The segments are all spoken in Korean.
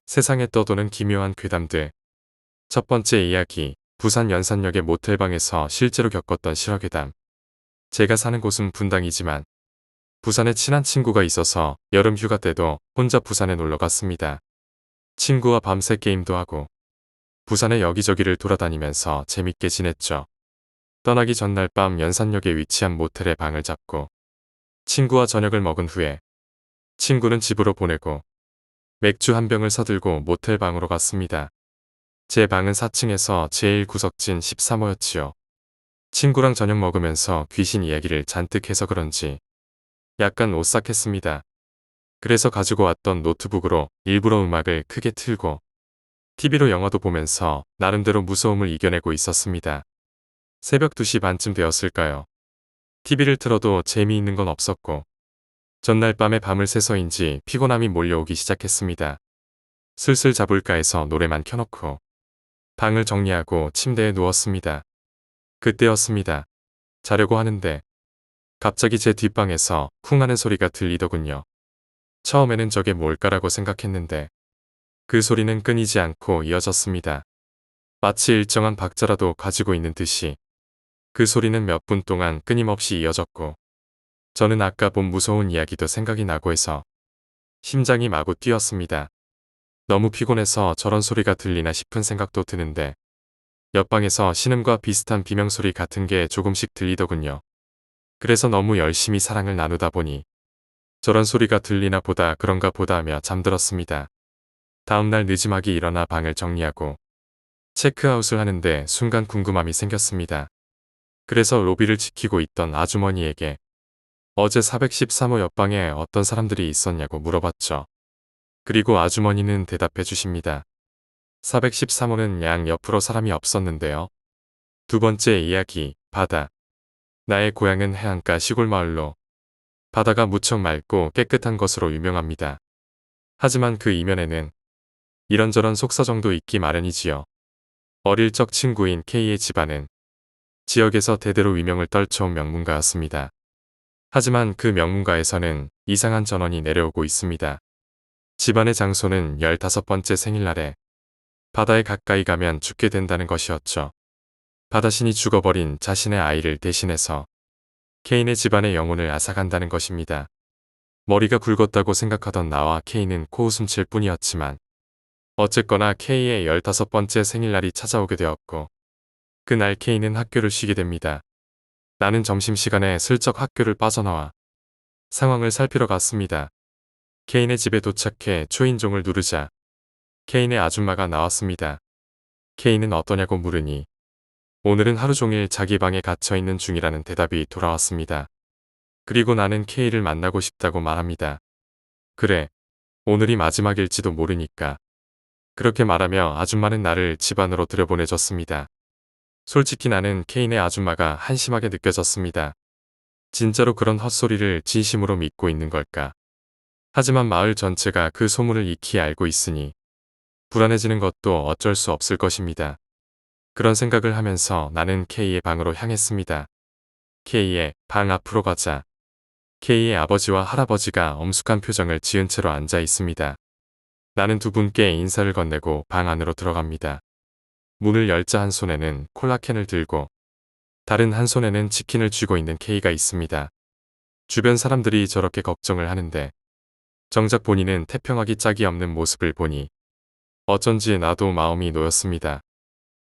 세상에 떠도는 기묘한 괴담들. 첫 번째 이야기, 부산 연산역의 모텔방에서 실제로 겪었던 실화괴담. 제가 사는 곳은 분당이지만 부산에 친한 친구가 있어서 여름 휴가 때도 혼자 부산에 놀러 갔습니다. 친구와 밤새 게임도 하고 부산의 여기저기를 돌아다니면서 재밌게 지냈죠. 떠나기 전날 밤 연산역에 위치한 모텔에 방을 잡고 친구와 저녁을 먹은 후에 친구는 집으로 보내고 맥주 한 병을 서들고 모텔 방으로 갔습니다. 제 방은 4층에서 제일 구석진 13호였지요. 친구랑 저녁 먹으면서 귀신 이야기를 잔뜩 해서 그런지 약간 오싹했습니다. 그래서 가지고 왔던 노트북으로 일부러 음악을 크게 틀고 TV로 영화도 보면서 나름대로 무서움을 이겨내고 있었습니다. 새벽 2시 반쯤 되었을까요? TV를 틀어도 재미있는 건 없었고 전날 밤에 밤을 새서인지 피곤함이 몰려오기 시작했습니다. 슬슬 자볼까 해서 노래만 켜놓고 방을 정리하고 침대에 누웠습니다. 그때였습니다. 자려고 하는데 갑자기 제 뒷방에서 쿵 하는 소리가 들리더군요. 처음에는 저게 뭘까라고 생각했는데 그 소리는 끊이지 않고 이어졌습니다. 마치 일정한 박자라도 가지고 있는 듯이 그 소리는 몇 분 동안 끊임없이 이어졌고 저는 아까 본 무서운 이야기도 생각이 나고 해서 심장이 마구 뛰었습니다. 너무 피곤해서 저런 소리가 들리나 싶은 생각도 드는데 옆방에서 신음과 비슷한 비명소리 같은 게 조금씩 들리더군요. 그래서 너무 열심히 사랑을 나누다 보니 저런 소리가 들리나 보다 그런가 보다 하며 잠들었습니다. 다음날 늦지막이 일어나 방을 정리하고 체크아웃을 하는데 순간 궁금함이 생겼습니다. 그래서 로비를 지키고 있던 아주머니에게 어제 413호 옆방에 어떤 사람들이 있었냐고 물어봤죠. 그리고 아주머니는 대답해 주십니다. 413호는 양 옆으로 사람이 없었는데요. 두 번째 이야기, 바다. 나의 고향은 해안가 시골 마을로 바다가 무척 맑고 깨끗한 것으로 유명합니다. 하지만 그 이면에는 이런저런 속사정도 있기 마련이지요. 어릴 적 친구인 K의 집안은 지역에서 대대로 위명을 떨쳐온 명문가였습니다. 하지만 그 명문가에서는 이상한 전원이 내려오고 있습니다. 집안의 장소는 15번째 생일날에 바다에 가까이 가면 죽게 된다는 것이었죠. 바다신이 죽어버린 자신의 아이를 대신해서 케인의 집안의 영혼을 앗아간다는 것입니다. 머리가 굵었다고 생각하던 나와 케인은 코웃음칠 뿐이었지만 어쨌거나 K의 15번째 생일날이 찾아오게 되었고 그날 K는 학교를 쉬게 됩니다. 나는 점심시간에 슬쩍 학교를 빠져나와 상황을 살피러 갔습니다. 케인의 집에 도착해 초인종을 누르자 케인의 아줌마가 나왔습니다. 케인은 어떠냐고 물으니 오늘은 하루 종일 자기 방에 갇혀있는 중이라는 대답이 돌아왔습니다. 그리고 나는 케이를 만나고 싶다고 말합니다. 그래, 오늘이 마지막일지도 모르니까. 그렇게 말하며 아줌마는 나를 집 안으로 들여보내줬습니다. 솔직히 나는 케인의 아줌마가 한심하게 느껴졌습니다. 진짜로 그런 헛소리를 진심으로 믿고 있는 걸까? 하지만 마을 전체가 그 소문을 익히 알고 있으니 불안해지는 것도 어쩔 수 없을 것입니다. 그런 생각을 하면서 나는 K의 방으로 향했습니다. K의 방 앞으로 가자 K의 아버지와 할아버지가 엄숙한 표정을 지은 채로 앉아 있습니다. 나는 두 분께 인사를 건네고 방 안으로 들어갑니다. 문을 열자 한 손에는 콜라캔을 들고 다른 한 손에는 치킨을 쥐고 있는 K가 있습니다. 주변 사람들이 저렇게 걱정을 하는데 정작 본인은 태평하기 짝이 없는 모습을 보니 어쩐지 나도 마음이 놓였습니다.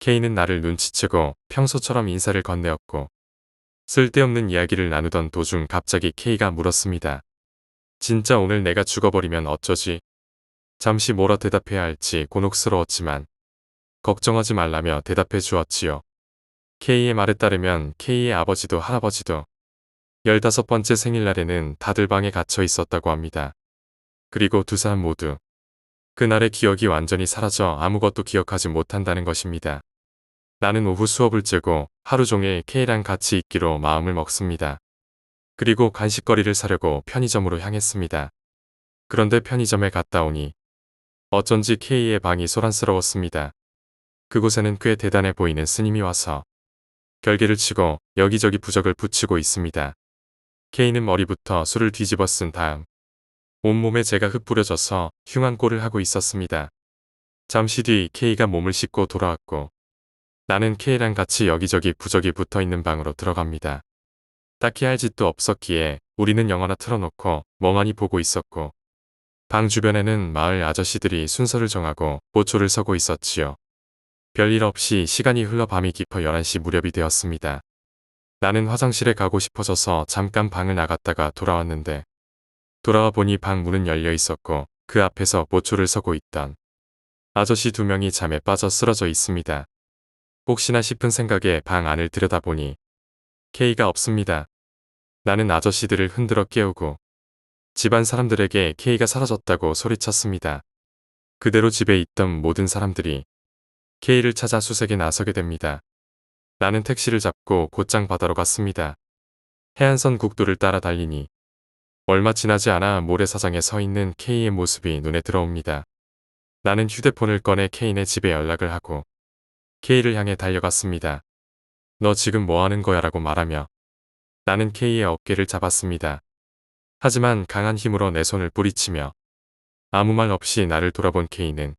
K는 나를 눈치채고 평소처럼 인사를 건네었고 쓸데없는 이야기를 나누던 도중 갑자기 K가 물었습니다. 진짜 오늘 내가 죽어버리면 어쩌지? 잠시 뭐라 대답해야 할지 곤혹스러웠지만 걱정하지 말라며 대답해 주었지요. K의 말에 따르면 K의 아버지도 할아버지도 15번째 생일날에는 다들 방에 갇혀 있었다고 합니다. 그리고 두 사람 모두 그날의 기억이 완전히 사라져 아무것도 기억하지 못한다는 것입니다. 나는 오후 수업을 째고 하루 종일 K랑 같이 있기로 마음을 먹습니다. 그리고 간식거리를 사려고 편의점으로 향했습니다. 그런데 편의점에 갔다 오니 어쩐지 K의 방이 소란스러웠습니다. 그곳에는 꽤 대단해 보이는 스님이 와서 결계를 치고 여기저기 부적을 붙이고 있습니다. K는 머리부터 술을 뒤집어 쓴 다음 온몸에 재가 흩뿌려져서 흉한 꼴을 하고 있었습니다. 잠시 뒤 K가 몸을 씻고 돌아왔고 나는 K랑 같이 여기저기 부적이 붙어있는 방으로 들어갑니다. 딱히 할 짓도 없었기에 우리는 영화나 틀어놓고 멍하니 보고 있었고 방 주변에는 마을 아저씨들이 순서를 정하고 보초를 서고 있었지요. 별일 없이 시간이 흘러 밤이 깊어 11시 무렵이 되었습니다. 나는 화장실에 가고 싶어져서 잠깐 방을 나갔다가 돌아왔는데 돌아와 보니 방 문은 열려 있었고 그 앞에서 보초를 서고 있던 아저씨 2명이 잠에 빠져 쓰러져 있습니다. 혹시나 싶은 생각에 방 안을 들여다보니 K가 없습니다. 나는 아저씨들을 흔들어 깨우고 집안 사람들에게 K가 사라졌다고 소리쳤습니다. 그대로 집에 있던 모든 사람들이 K를 찾아 수색에 나서게 됩니다. 나는 택시를 잡고 곧장 바다로 갔습니다. 해안선 국도를 따라 달리니 얼마 지나지 않아 모래사장에 서 있는 K의 모습이 눈에 들어옵니다. 나는 휴대폰을 꺼내 K네 집에 연락을 하고 K를 향해 달려갔습니다. 너 지금 뭐 하는 거야 라고 말하며 나는 K의 어깨를 잡았습니다. 하지만 강한 힘으로 내 손을 뿌리치며 아무 말 없이 나를 돌아본 K는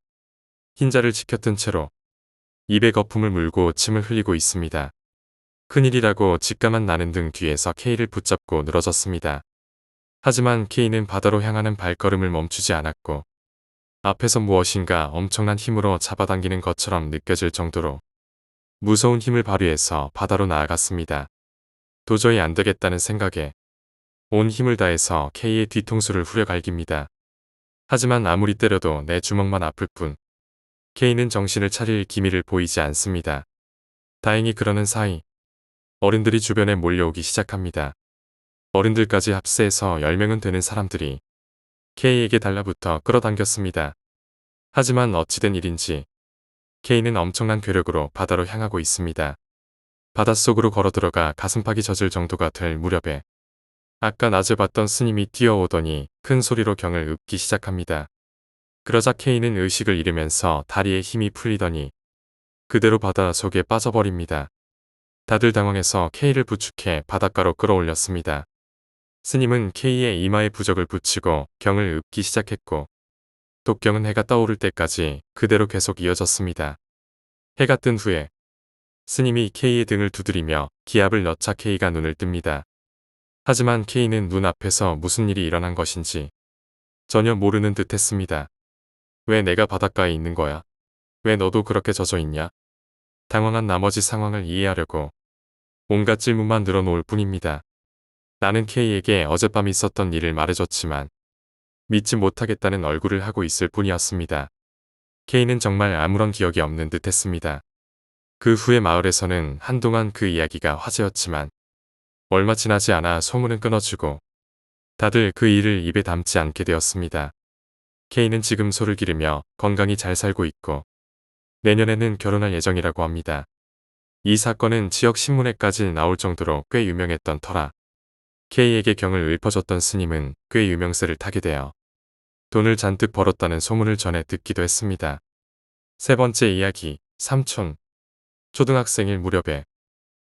흰자를 지켰던 채로 입에 거품을 물고 침을 흘리고 있습니다. 큰일이라고 직감한 나는 등 뒤에서 K를 붙잡고 늘어졌습니다. 하지만 K는 바다로 향하는 발걸음을 멈추지 않았고 앞에서 무엇인가 엄청난 힘으로 잡아당기는 것처럼 느껴질 정도로 무서운 힘을 발휘해서 바다로 나아갔습니다. 도저히 안 되겠다는 생각에 온 힘을 다해서 K의 뒤통수를 후려갈깁니다. 하지만 아무리 때려도 내 주먹만 아플 뿐 K는 정신을 차릴 기미를 보이지 않습니다. 다행히 그러는 사이 어른들이 주변에 몰려오기 시작합니다. 어른들까지 합세해서 10명은 되는 사람들이 K에게 달라붙어 끌어당겼습니다. 하지만 어찌된 일인지 K는 엄청난 괴력으로 바다로 향하고 있습니다. 바닷속으로 걸어 들어가 가슴팍이 젖을 정도가 될 무렵에 아까 낮에 봤던 스님이 뛰어오더니 큰 소리로 경을 읊기 시작합니다. 그러자 K는 의식을 잃으면서 다리에 힘이 풀리더니 그대로 바다 속에 빠져버립니다. 다들 당황해서 K를 부축해 바닷가로 끌어올렸습니다. 스님은 K의 이마에 부적을 붙이고 경을 읊기 시작했고 독경은 해가 떠오를 때까지 그대로 계속 이어졌습니다. 해가 뜬 후에 스님이 K의 등을 두드리며 기압을 넣자 K가 눈을 뜹니다. 하지만 K는 눈앞에서 무슨 일이 일어난 것인지 전혀 모르는 듯 했습니다. 왜 내가 바닷가에 있는 거야? 왜 너도 그렇게 젖어 있냐? 당황한 나머지 상황을 이해하려고 온갖 질문만 늘어놓을 뿐입니다. 나는 K에게 어젯밤 있었던 일을 말해줬지만 믿지 못하겠다는 얼굴을 하고 있을 뿐이었습니다. K는 정말 아무런 기억이 없는 듯 했습니다. 그 후에 마을에서는 한동안 그 이야기가 화제였지만 얼마 지나지 않아 소문은 끊어지고 다들 그 일을 입에 담지 않게 되었습니다. K는 지금 소를 기르며 건강히 잘 살고 있고 내년에는 결혼할 예정이라고 합니다. 이 사건은 지역 신문에까지 나올 정도로 꽤 유명했던 터라 K에게 경을 읊어줬던 스님은 꽤 유명세를 타게 되어 돈을 잔뜩 벌었다는 소문을 전해 듣기도 했습니다. 세 번째 이야기, 삼촌. 초등학생일 무렵에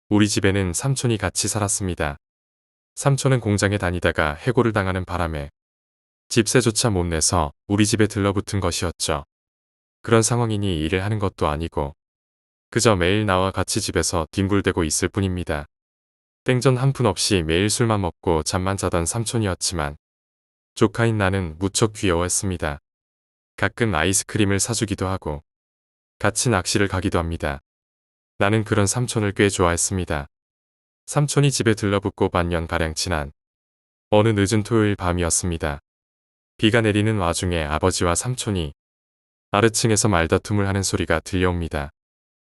우리 집에는 삼촌이 같이 살았습니다. 삼촌은 공장에 다니다가 해고를 당하는 바람에 집세조차 못 내서 우리 집에 들러붙은 것이었죠. 그런 상황이니 일을 하는 것도 아니고 그저 매일 나와 같이 집에서 뒹굴대고 있을 뿐입니다. 땡전 한 푼 없이 매일 술만 먹고 잠만 자던 삼촌이었지만 조카인 나는 무척 귀여워했습니다. 가끔 아이스크림을 사주기도 하고 같이 낚시를 가기도 합니다. 나는 그런 삼촌을 꽤 좋아했습니다. 삼촌이 집에 들러붙고 반년가량 지난 어느 늦은 토요일 밤이었습니다. 비가 내리는 와중에 아버지와 삼촌이 아래층에서 말다툼을 하는 소리가 들려옵니다.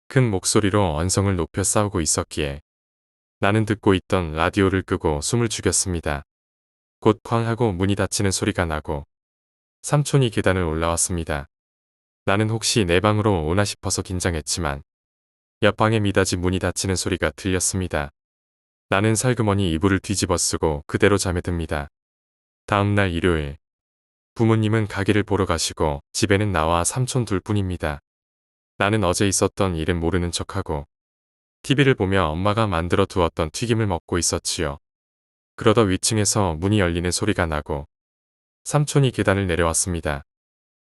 큰 목소리로 언성을 높여 싸우고 있었기에 나는 듣고 있던 라디오를 끄고 숨을 죽였습니다. 곧 쾅 하고 문이 닫히는 소리가 나고 삼촌이 계단을 올라왔습니다. 나는 혹시 내 방으로 오나 싶어서 긴장했지만 옆방의 미닫이 문이 닫히는 소리가 들렸습니다. 나는 살그머니 이불을 뒤집어 쓰고 그대로 잠에 듭니다. 다음날 일요일 부모님은 가게를 보러 가시고 집에는 나와 삼촌 둘뿐입니다. 나는 어제 있었던 일은 모르는 척하고 TV를 보며 엄마가 만들어 두었던 튀김을 먹고 있었지요. 그러다 위층에서 문이 열리는 소리가 나고 삼촌이 계단을 내려왔습니다.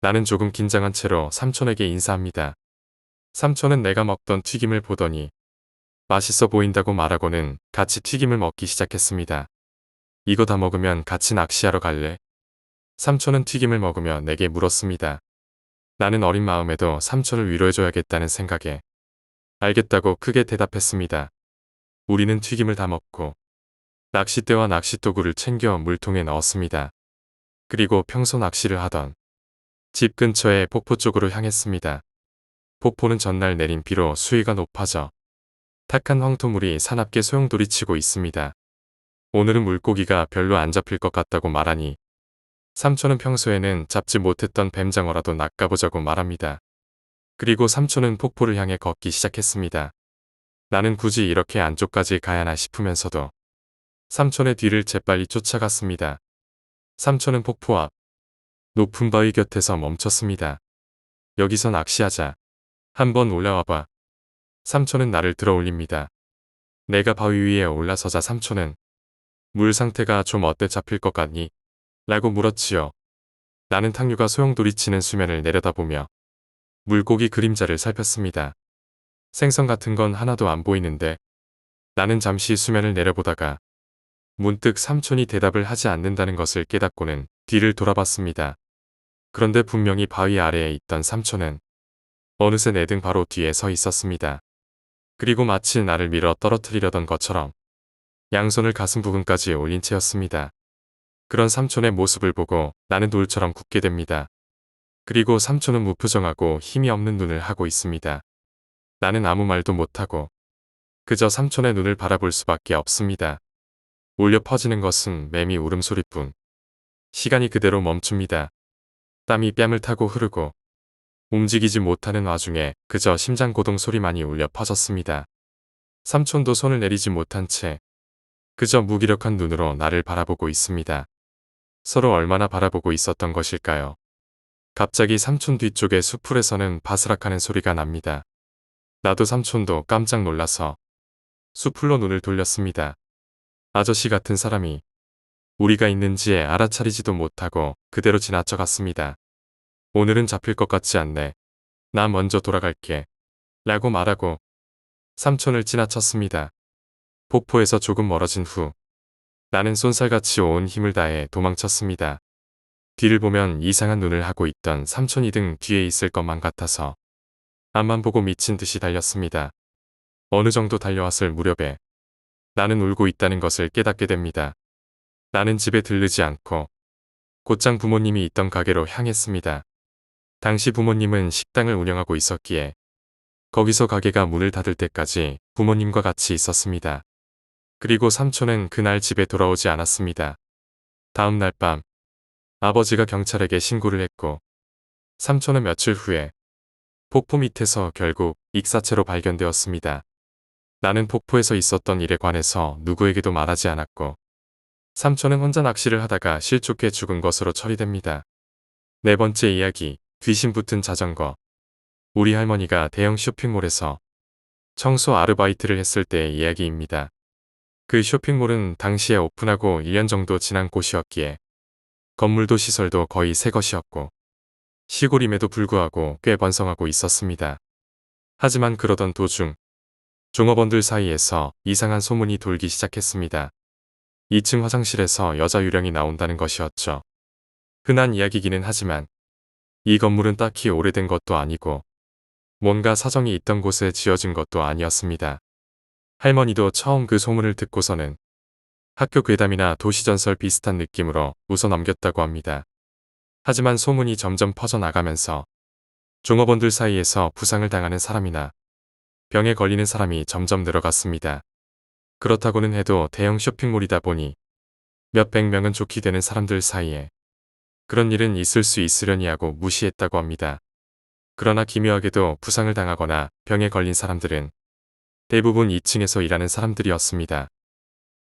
나는 조금 긴장한 채로 삼촌에게 인사합니다. 삼촌은 내가 먹던 튀김을 보더니 맛있어 보인다고 말하고는 같이 튀김을 먹기 시작했습니다. 이거 다 먹으면 같이 낚시하러 갈래? 삼촌은 튀김을 먹으며 내게 물었습니다. 나는 어린 마음에도 삼촌을 위로해줘야겠다는 생각에 알겠다고 크게 대답했습니다. 우리는 튀김을 다 먹고 낚싯대와 낚싯도구를 챙겨 물통에 넣었습니다. 그리고 평소 낚시를 하던 집 근처의 폭포 쪽으로 향했습니다. 폭포는 전날 내린 비로 수위가 높아져 탁한 황토물이 사납게 소용돌이치고 있습니다. 오늘은 물고기가 별로 안 잡힐 것 같다고 말하니 삼촌은 평소에는 잡지 못했던 뱀장어라도 낚아보자고 말합니다. 그리고 삼촌은 폭포를 향해 걷기 시작했습니다. 나는 굳이 이렇게 안쪽까지 가야 하나 싶으면서도 삼촌의 뒤를 재빨리 쫓아갔습니다. 삼촌은 폭포 앞 높은 바위 곁에서 멈췄습니다. 여기서 낚시하자. 한번 올라와봐. 삼촌은 나를 들어올립니다. 내가 바위 위에 올라서자 삼촌은 물 상태가 좀 어때 잡힐 것 같니? 라고 물었지요. 나는 탕류가 소용돌이치는 수면을 내려다보며 물고기 그림자를 살폈습니다. 생선 같은 건 하나도 안 보이는데 나는 잠시 수면을 내려보다가 문득 삼촌이 대답을 하지 않는다는 것을 깨닫고는 뒤를 돌아봤습니다. 그런데 분명히 바위 아래에 있던 삼촌은 어느새 내 등 바로 뒤에 서 있었습니다. 그리고 마치 나를 밀어 떨어뜨리려던 것처럼 양손을 가슴 부근까지 올린 채였습니다. 그런 삼촌의 모습을 보고 나는 돌처럼 굳게 됩니다. 그리고 삼촌은 무표정하고 힘이 없는 눈을 하고 있습니다. 나는 아무 말도 못하고 그저 삼촌의 눈을 바라볼 수밖에 없습니다. 울려 퍼지는 것은 매미 울음소리뿐. 시간이 그대로 멈춥니다. 땀이 뺨을 타고 흐르고 움직이지 못하는 와중에 그저 심장 고동 소리만이 울려 퍼졌습니다. 삼촌도 손을 내리지 못한 채 그저 무기력한 눈으로 나를 바라보고 있습니다. 서로 얼마나 바라보고 있었던 것일까요? 갑자기 삼촌 뒤쪽의 수풀에서는 바스락하는 소리가 납니다. 나도 삼촌도 깜짝 놀라서 수풀로 눈을 돌렸습니다. 아저씨 같은 사람이 우리가 있는지에 알아차리지도 못하고 그대로 지나쳐갔습니다. 오늘은 잡힐 것 같지 않네. 나 먼저 돌아갈게. 라고 말하고 삼촌을 지나쳤습니다. 폭포에서 조금 멀어진 후 나는 쏜살같이 온 힘을 다해 도망쳤습니다. 뒤를 보면 이상한 눈을 하고 있던 삼촌이 등 뒤에 있을 것만 같아서 앞만 보고 미친 듯이 달렸습니다. 어느 정도 달려왔을 무렵에 나는 울고 있다는 것을 깨닫게 됩니다. 나는 집에 들르지 않고 곧장 부모님이 있던 가게로 향했습니다. 당시 부모님은 식당을 운영하고 있었기에 거기서 가게가 문을 닫을 때까지 부모님과 같이 있었습니다. 그리고 삼촌은 그날 집에 돌아오지 않았습니다. 다음 날 밤 아버지가 경찰에게 신고를 했고 삼촌은 며칠 후에 폭포 밑에서 결국 익사체로 발견되었습니다. 나는 폭포에서 있었던 일에 관해서 누구에게도 말하지 않았고 삼촌은 혼자 낚시를 하다가 실족해 죽은 것으로 처리됩니다. 네 번째 이야기, 귀신 붙은 자전거. 우리 할머니가 대형 쇼핑몰에서 청소 아르바이트를 했을 때의 이야기입니다. 그 쇼핑몰은 당시에 오픈하고 1년 정도 지난 곳이었기에 건물도 시설도 거의 새 것이었고 시골임에도 불구하고 꽤 번성하고 있었습니다. 하지만 그러던 도중 종업원들 사이에서 이상한 소문이 돌기 시작했습니다. 2층 화장실에서 여자 유령이 나온다는 것이었죠. 흔한 이야기기는 하지만 이 건물은 딱히 오래된 것도 아니고 뭔가 사정이 있던 곳에 지어진 것도 아니었습니다. 할머니도 처음 그 소문을 듣고서는 학교 괴담이나 도시전설 비슷한 느낌으로 웃어 넘겼다고 합니다. 하지만 소문이 점점 퍼져나가면서 종업원들 사이에서 부상을 당하는 사람이나 병에 걸리는 사람이 점점 늘어갔습니다. 그렇다고는 해도 대형 쇼핑몰이다 보니 몇백 명은 좋게 되는 사람들 사이에 그런 일은 있을 수 있으려니 하고 무시했다고 합니다. 그러나 기묘하게도 부상을 당하거나 병에 걸린 사람들은 대부분 2층에서 일하는 사람들이었습니다.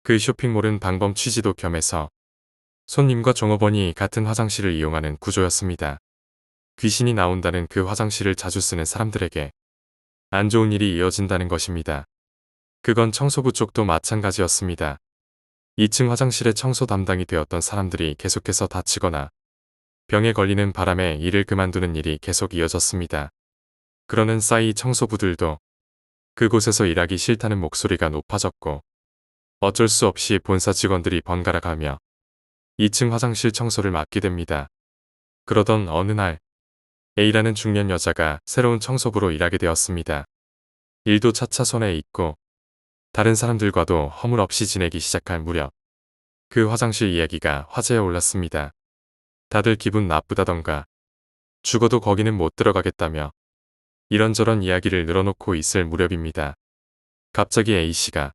그 쇼핑몰은 방범 취지도 겸해서 손님과 종업원이 같은 화장실을 이용하는 구조였습니다. 귀신이 나온다는 그 화장실을 자주 쓰는 사람들에게 안 좋은 일이 이어진다는 것입니다. 그건 청소부 쪽도 마찬가지였습니다. 2층 화장실의 청소 담당이 되었던 사람들이 계속해서 다치거나 병에 걸리는 바람에 일을 그만두는 일이 계속 이어졌습니다. 그러는 사이 청소부들도 그곳에서 일하기 싫다는 목소리가 높아졌고 어쩔 수 없이 본사 직원들이 번갈아 가며 2층 화장실 청소를 맡게 됩니다. 그러던 어느 날 A라는 중년 여자가 새로운 청소부로 일하게 되었습니다. 일도 차차 손에 익고 다른 사람들과도 허물없이 지내기 시작할 무렵 그 화장실 이야기가 화제에 올랐습니다. 다들 기분 나쁘다던가 죽어도 거기는 못 들어가겠다며 이런저런 이야기를 늘어놓고 있을 무렵입니다. 갑자기 A씨가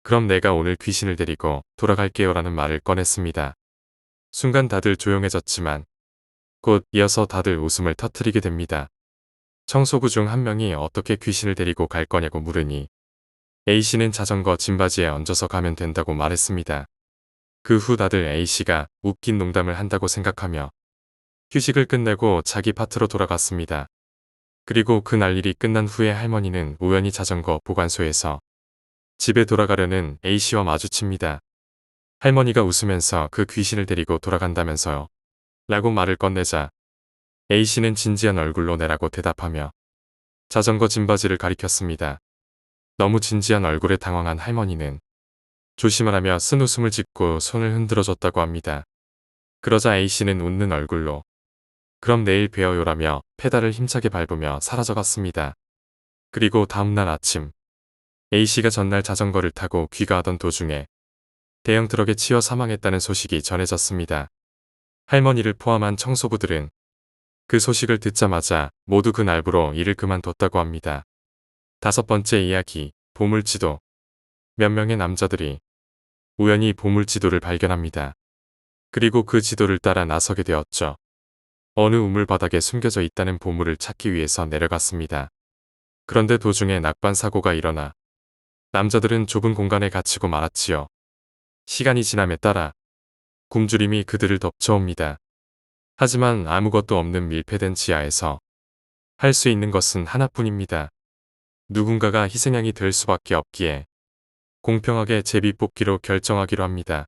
그럼 내가 오늘 귀신을 데리고 돌아갈게요 라는 말을 꺼냈습니다. 순간 다들 조용해졌지만 곧 이어서 다들 웃음을 터뜨리게 됩니다. 청소부 중 한 명이 어떻게 귀신을 데리고 갈 거냐고 물으니 A씨는 자전거 짐바지에 얹어서 가면 된다고 말했습니다. 그 후 다들 A씨가 웃긴 농담을 한다고 생각하며 휴식을 끝내고 자기 파트로 돌아갔습니다. 그리고 그날 일이 끝난 후에 할머니는 우연히 자전거 보관소에서 집에 돌아가려는 A씨와 마주칩니다. 할머니가 웃으면서 그 귀신을 데리고 돌아간다면서요. 라고 말을 건네자 A씨는 진지한 얼굴로 내라고 대답하며 자전거 짐바지를 가리켰습니다. 너무 진지한 얼굴에 당황한 할머니는 조심하라며 쓴웃음을 짓고 손을 흔들어줬다고 합니다. 그러자 A씨는 웃는 얼굴로 그럼 내일 뵈어요라며 페달을 힘차게 밟으며 사라져갔습니다. 그리고 다음날 아침 A씨가 전날 자전거를 타고 귀가하던 도중에 대형 트럭에 치여 사망했다는 소식이 전해졌습니다. 할머니를 포함한 청소부들은 그 소식을 듣자마자 모두 그날부로 일을 그만뒀다고 합니다. 5번째 이야기, 보물지도. 몇 명의 남자들이 우연히 보물지도를 발견합니다. 그리고 그 지도를 따라 나서게 되었죠. 어느 우물 바닥에 숨겨져 있다는 보물을 찾기 위해서 내려갔습니다. 그런데 도중에 낙반 사고가 일어나 남자들은 좁은 공간에 갇히고 말았지요. 시간이 지남에 따라 굶주림이 그들을 덮쳐옵니다. 하지만 아무것도 없는 밀폐된 지하에서 할 수 있는 것은 하나뿐입니다. 누군가가 희생양이 될 수밖에 없기에 공평하게 제비 뽑기로 결정하기로 합니다.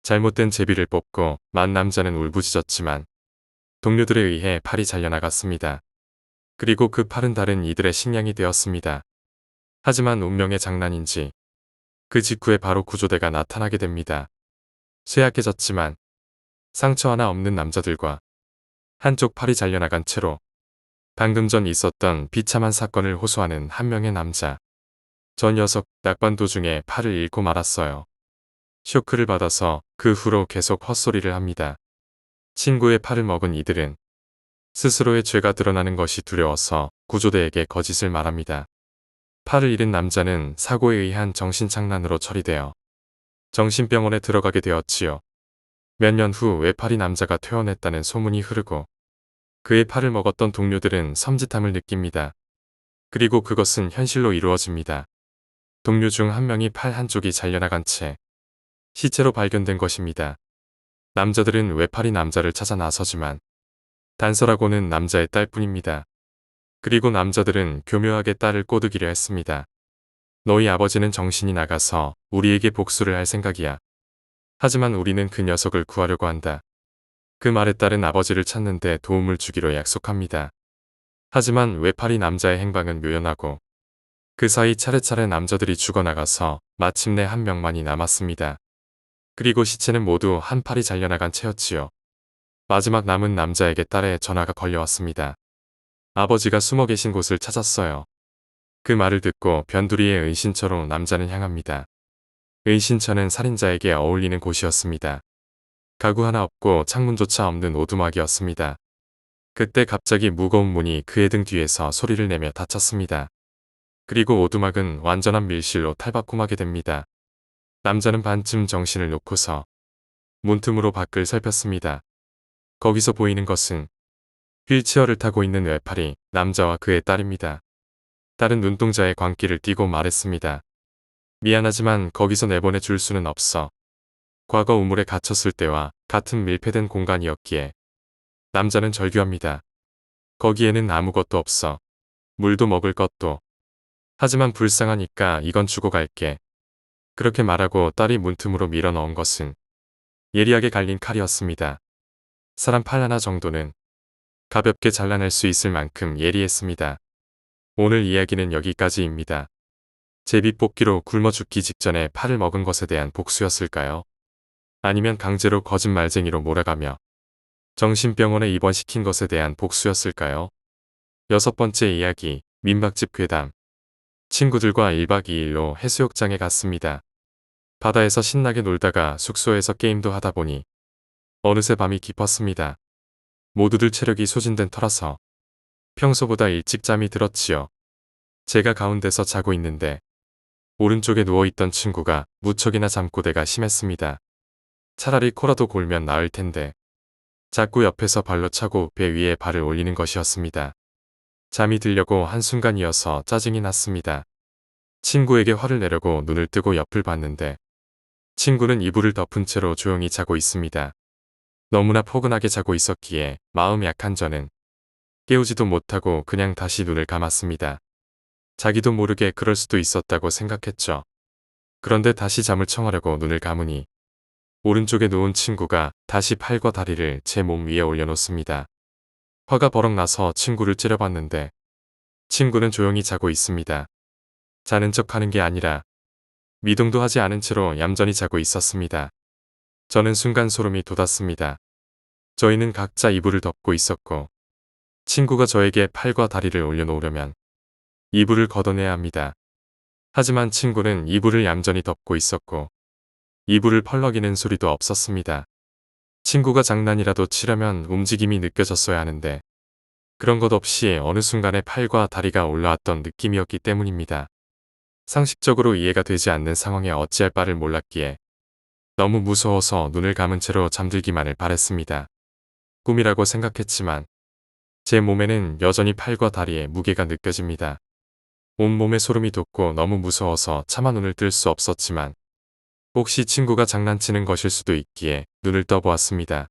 잘못된 제비를 뽑고 만 남자는 울부짖었지만 동료들에 의해 팔이 잘려나갔습니다. 그리고 그 팔은 다른 이들의 식량이 되었습니다. 하지만 운명의 장난인지 그 직후에 바로 구조대가 나타나게 됩니다. 쇠약해졌지만 상처 하나 없는 남자들과 한쪽 팔이 잘려나간 채로 방금 전 있었던 비참한 사건을 호소하는 한 명의 남자. 저 녀석 낙반 도중에 팔을 잃고 말았어요. 쇼크를 받아서 그 후로 계속 헛소리를 합니다. 친구의 팔을 먹은 이들은 스스로의 죄가 드러나는 것이 두려워서 구조대에게 거짓을 말합니다. 팔을 잃은 남자는 사고에 의한 정신착란으로 처리되어 정신병원에 들어가게 되었지요. 몇 년 후 외팔이 남자가 퇴원했다는 소문이 흐르고 그의 팔을 먹었던 동료들은 섬찟함을 느낍니다. 그리고 그것은 현실로 이루어집니다. 동료 중 한 명이 팔 한쪽이 잘려나간 채 시체로 발견된 것입니다. 남자들은 외팔이 남자를 찾아 나서지만 단서라고는 남자의 딸뿐입니다. 그리고 남자들은 교묘하게 딸을 꼬드기려 했습니다. 너희 아버지는 정신이 나가서 우리에게 복수를 할 생각이야. 하지만 우리는 그 녀석을 구하려고 한다. 그 말에 따른 아버지를 찾는데 도움을 주기로 약속합니다. 하지만 외팔이 남자의 행방은 묘연하고 그 사이 차례차례 남자들이 죽어나가서 마침내 한 명만이 남았습니다. 그리고 시체는 모두 한 팔이 잘려나간 채였지요. 마지막 남은 남자에게 딸의 전화가 걸려왔습니다. 아버지가 숨어 계신 곳을 찾았어요. 그 말을 듣고 변두리의 은신처로 남자는 향합니다. 은신처는 살인자에게 어울리는 곳이었습니다. 가구 하나 없고 창문조차 없는 오두막이었습니다. 그때 갑자기 무거운 문이 그의 등 뒤에서 소리를 내며 닫혔습니다. 그리고 오두막은 완전한 밀실로 탈바꿈하게 됩니다. 남자는 반쯤 정신을 놓고서 문틈으로 밖을 살폈습니다. 거기서 보이는 것은 휠체어를 타고 있는 외팔이 남자와 그의 딸입니다. 딸은 눈동자에 광기를 띠고 말했습니다. 미안하지만 거기서 내보내 줄 수는 없어. 과거 우물에 갇혔을 때와 같은 밀폐된 공간이었기에. 남자는 절규합니다. 거기에는 아무것도 없어. 물도 먹을 것도. 하지만 불쌍하니까 이건 주고 갈게. 그렇게 말하고 딸이 문틈으로 밀어 넣은 것은 예리하게 갈린 칼이었습니다. 사람 팔 하나 정도는 가볍게 잘라낼 수 있을 만큼 예리했습니다. 오늘 이야기는 여기까지입니다. 제비뽑기로 굶어 죽기 직전에 팔을 먹은 것에 대한 복수였을까요? 아니면 강제로 거짓말쟁이로 몰아가며 정신병원에 입원시킨 것에 대한 복수였을까요? 6번째 이야기, 민박집 괴담. 친구들과 1박 2일로 해수욕장에 갔습니다. 바다에서 신나게 놀다가 숙소에서 게임도 하다 보니 어느새 밤이 깊었습니다. 모두들 체력이 소진된 터라서 평소보다 일찍 잠이 들었지요. 제가 가운데서 자고 있는데 오른쪽에 누워있던 친구가 무척이나 잠꼬대가 심했습니다. 차라리 코라도 골면 나을 텐데 자꾸 옆에서 발로 차고 배 위에 발을 올리는 것이었습니다. 잠이 들려고 한순간이어서 짜증이 났습니다. 친구에게 화를 내려고 눈을 뜨고 옆을 봤는데 친구는 이불을 덮은 채로 조용히 자고 있습니다. 너무나 포근하게 자고 있었기에 마음 약한 저는 깨우지도 못하고 그냥 다시 눈을 감았습니다. 자기도 모르게 그럴 수도 있었다고 생각했죠. 그런데 다시 잠을 청하려고 눈을 감으니 오른쪽에 누운 친구가 다시 팔과 다리를 제 몸 위에 올려놓습니다. 화가 버럭 나서 친구를 째려봤는데 친구는 조용히 자고 있습니다. 자는 척하는 게 아니라 미동도 하지 않은 채로 얌전히 자고 있었습니다. 저는 순간 소름이 돋았습니다. 저희는 각자 이불을 덮고 있었고 친구가 저에게 팔과 다리를 올려놓으려면 이불을 걷어내야 합니다. 하지만 친구는 이불을 얌전히 덮고 있었고 이불을 펄럭이는 소리도 없었습니다. 친구가 장난이라도 치려면 움직임이 느껴졌어야 하는데 그런 것 없이 어느 순간에 팔과 다리가 올라왔던 느낌이었기 때문입니다. 상식적으로 이해가 되지 않는 상황에 어찌할 바를 몰랐기에 너무 무서워서 눈을 감은 채로 잠들기만을 바랬습니다. 꿈이라고 생각했지만 제 몸에는 여전히 팔과 다리에 무게가 느껴집니다. 온몸에 소름이 돋고 너무 무서워서 차마 눈을 뜰 수 없었지만 혹시 친구가 장난치는 것일 수도 있기에 눈을 떠보았습니다.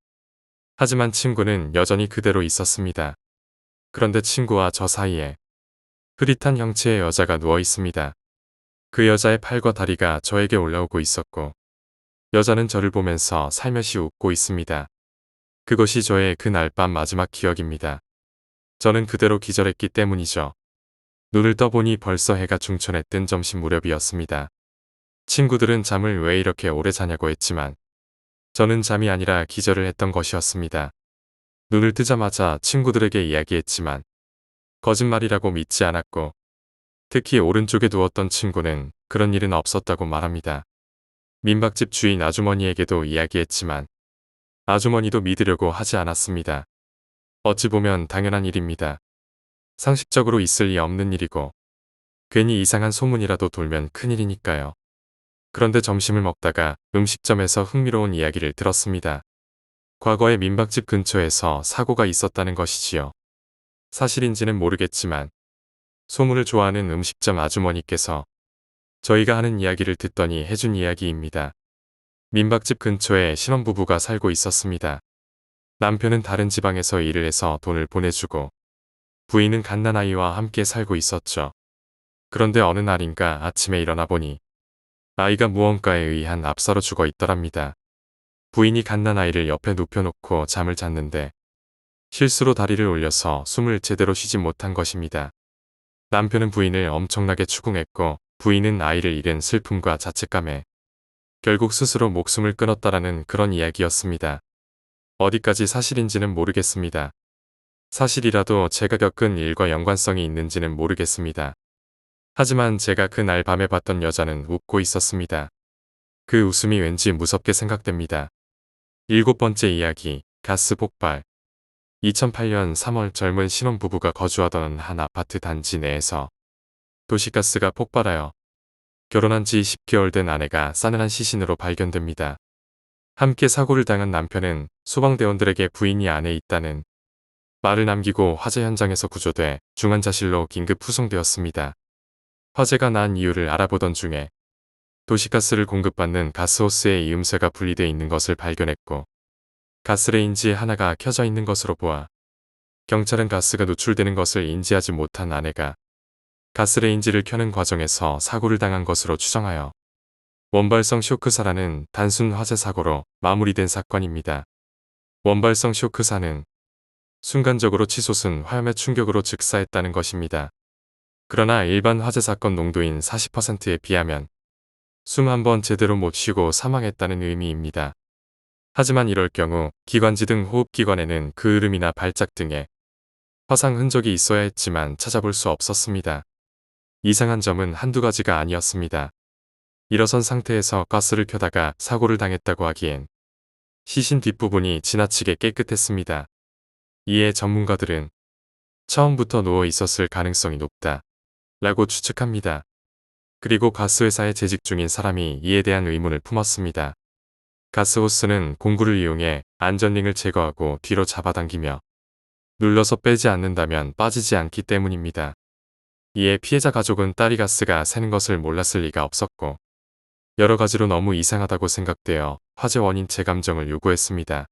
하지만 친구는 여전히 그대로 있었습니다. 그런데 친구와 저 사이에 흐릿한 형체의 여자가 누워 있습니다. 그 여자의 팔과 다리가 저에게 올라오고 있었고 여자는 저를 보면서 살며시 웃고 있습니다. 그것이 저의 그날 밤 마지막 기억입니다. 저는 그대로 기절했기 때문이죠. 눈을 떠보니 벌써 해가 중천에 뜬 점심 무렵이었습니다. 친구들은 잠을 왜 이렇게 오래 자냐고 했지만 저는 잠이 아니라 기절을 했던 것이었습니다. 눈을 뜨자마자 친구들에게 이야기했지만 거짓말이라고 믿지 않았고 특히 오른쪽에 누웠던 친구는 그런 일은 없었다고 말합니다. 민박집 주인 아주머니에게도 이야기했지만 아주머니도 믿으려고 하지 않았습니다. 어찌 보면 당연한 일입니다. 상식적으로 있을 리 없는 일이고 괜히 이상한 소문이라도 돌면 큰일이니까요. 그런데 점심을 먹다가 음식점에서 흥미로운 이야기를 들었습니다. 과거에 민박집 근처에서 사고가 있었다는 것이지요. 사실인지는 모르겠지만 소문을 좋아하는 음식점 아주머니께서 저희가 하는 이야기를 듣더니 해준 이야기입니다. 민박집 근처에 신혼부부가 살고 있었습니다. 남편은 다른 지방에서 일을 해서 돈을 보내주고 부인은 갓난아이와 함께 살고 있었죠. 그런데 어느 날인가 아침에 일어나 보니 아이가 무언가에 의한 압사로 죽어 있더랍니다. 부인이 갓난아이를 옆에 눕혀놓고 잠을 잤는데 실수로 다리를 올려서 숨을 제대로 쉬지 못한 것입니다. 남편은 부인을 엄청나게 추궁했고 부인은 아이를 잃은 슬픔과 자책감에 결국 스스로 목숨을 끊었다라는 그런 이야기였습니다. 어디까지 사실인지는 모르겠습니다. 사실이라도 제가 겪은 일과 연관성이 있는지는 모르겠습니다. 하지만 제가 그날 밤에 봤던 여자는 웃고 있었습니다. 그 웃음이 왠지 무섭게 생각됩니다. 7번째 이야기, 가스 폭발. 2008년 3월 젊은 신혼부부가 거주하던 한 아파트 단지 내에서 도시가스가 폭발하여 결혼한 지 10개월 된 아내가 싸늘한 시신으로 발견됩니다. 함께 사고를 당한 남편은 소방대원들에게 부인이 안에 있다는 말을 남기고 화재 현장에서 구조돼 중환자실로 긴급 후송되었습니다. 화재가 난 이유를 알아보던 중에 도시가스를 공급받는 가스호스에 이음새가 분리돼 있는 것을 발견했고 가스레인지 하나가 켜져 있는 것으로 보아 경찰은 가스가 누출되는 것을 인지하지 못한 아내가 가스레인지를 켜는 과정에서 사고를 당한 것으로 추정하여 원발성 쇼크사라는 단순 화재 사고로 마무리된 사건입니다. 원발성 쇼크사는 순간적으로 치솟은 화염의 충격으로 즉사했다는 것입니다. 그러나 일반 화재 사건 농도인 40%에 비하면 숨 한 번 제대로 못 쉬고 사망했다는 의미입니다. 하지만 이럴 경우 기관지 등 호흡기관에는 그 흐름이나 발작 등의 화상 흔적이 있어야 했지만 찾아볼 수 없었습니다. 이상한 점은 한두 가지가 아니었습니다. 일어선 상태에서 가스를 켜다가 사고를 당했다고 하기엔 시신 뒷부분이 지나치게 깨끗했습니다. 이에 전문가들은 처음부터 누워 있었을 가능성이 높다 라고 추측합니다. 그리고 가스회사에 재직 중인 사람이 이에 대한 의문을 품었습니다. 가스호스는 공구를 이용해 안전링을 제거하고 뒤로 잡아당기며 눌러서 빼지 않는다면 빠지지 않기 때문입니다. 이에 피해자 가족은 딸이 가스가 새는 것을 몰랐을 리가 없었고 여러 가지로 너무 이상하다고 생각되어 화재 원인 재감정을 요구했습니다.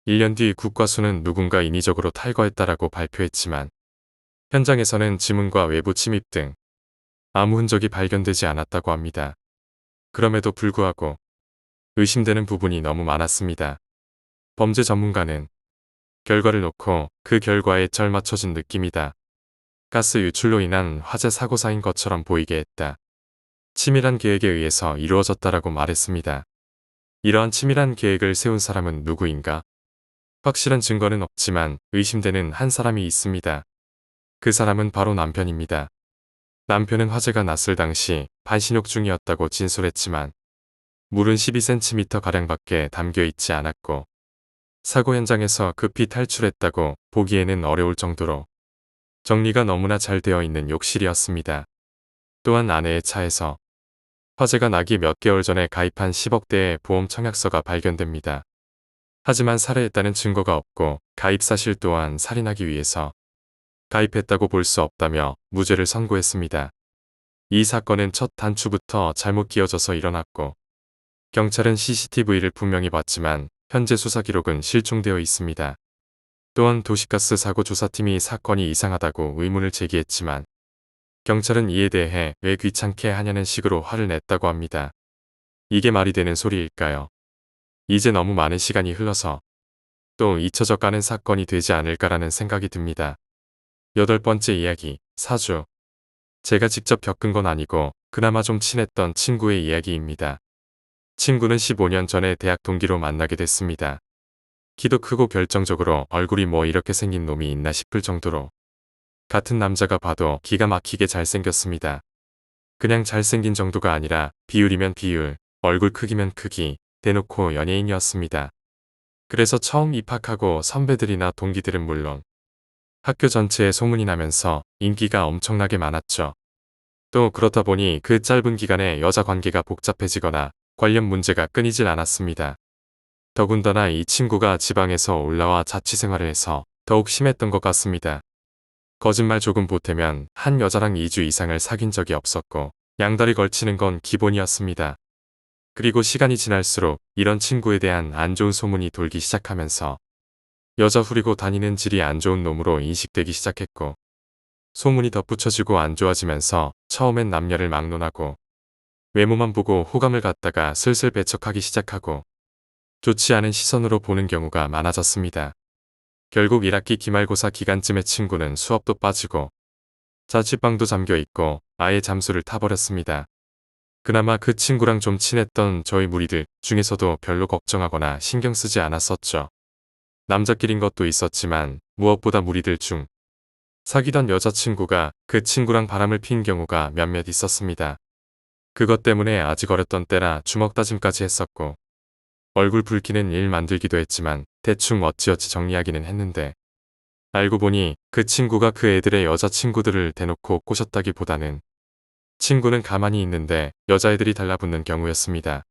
1년 뒤 국과수는 누군가 인위적으로 탈거했다라고 발표했지만 현장에서는 지문과 외부 침입 등 아무 흔적이 발견되지 않았다고 합니다. 그럼에도 불구하고 의심되는 부분이 너무 많았습니다. 범죄 전문가는 결과를 놓고 그 결과에 절맞춰진 느낌이다. 가스 유출로 인한 화재 사고사인 것처럼 보이게 했다. 치밀한 계획에 의해서 이루어졌다라고 말했습니다. 이러한 치밀한 계획을 세운 사람은 누구인가? 확실한 증거는 없지만 의심되는 한 사람이 있습니다. 그 사람은 바로 남편입니다. 남편은 화재가 났을 당시 반신욕 중이었다고 진술했지만 물은 12cm가량밖에 담겨 있지 않았고 사고 현장에서 급히 탈출했다고 보기에는 어려울 정도로 정리가 너무나 잘 되어 있는 욕실이었습니다. 또한 아내의 차에서 화재가 나기 몇 개월 전에 가입한 10억대의 보험 청약서가 발견됩니다. 하지만 살해했다는 증거가 없고 가입 사실 또한 살인하기 위해서 가입했다고 볼 수 없다며 무죄를 선고했습니다. 이 사건은 첫 단추부터 잘못 끼어져서 일어났고 경찰은 CCTV를 분명히 봤지만 현재 수사 기록은 실종되어 있습니다. 또한 도시가스 사고 조사팀이 사건이 이상하다고 의문을 제기했지만 경찰은 이에 대해 왜 귀찮게 하냐는 식으로 화를 냈다고 합니다. 이게 말이 되는 소리일까요? 이제 너무 많은 시간이 흘러서 또 잊혀져 가는 사건이 되지 않을까라는 생각이 듭니다. 8번째 이야기, 사주. 제가 직접 겪은 건 아니고 그나마 좀 친했던 친구의 이야기입니다. 친구는 15년 전에 대학 동기로 만나게 됐습니다. 키도 크고 결정적으로 얼굴이 뭐 이렇게 생긴 놈이 있나 싶을 정도로 같은 남자가 봐도 기가 막히게 잘생겼습니다. 그냥 잘생긴 정도가 아니라 비율이면 비율, 얼굴 크기면 크기, 대놓고 연예인이었습니다. 그래서 처음 입학하고 선배들이나 동기들은 물론 학교 전체에 소문이 나면서 인기가 엄청나게 많았죠. 또 그렇다 보니 그 짧은 기간에 여자 관계가 복잡해지거나 관련 문제가 끊이질 않았습니다. 더군다나 이 친구가 지방에서 올라와 자취생활을 해서 더욱 심했던 것 같습니다. 거짓말 조금 보태면 한 여자랑 2주 이상을 사귄 적이 없었고 양다리 걸치는 건 기본이었습니다. 그리고 시간이 지날수록 이런 친구에 대한 안 좋은 소문이 돌기 시작하면서 여자 후리고 다니는 질이 안 좋은 놈으로 인식되기 시작했고 소문이 덧붙여지고 안 좋아지면서 처음엔 남녀를 막론하고 외모만 보고 호감을 갖다가 슬슬 배척하기 시작하고 좋지 않은 시선으로 보는 경우가 많아졌습니다. 결국 1학기 기말고사 기간쯤에 친구는 수업도 빠지고 자취방도 잠겨있고 아예 잠수를 타버렸습니다. 그나마 그 친구랑 좀 친했던 저희 무리들 중에서도 별로 걱정하거나 신경 쓰지 않았었죠. 남자끼린 것도 있었지만 무엇보다 무리들 중 사귀던 여자친구가 그 친구랑 바람을 핀 경우가 몇몇 있었습니다. 그것 때문에 아직 어렸던 때라 주먹 다짐까지 했었고 얼굴 붉히는 일 만들기도 했지만 대충 어찌어찌 정리하기는 했는데 알고 보니 그 친구가 그 애들의 여자친구들을 대놓고 꼬셨다기보다는 친구는 가만히 있는데 여자애들이 달라붙는 경우였습니다.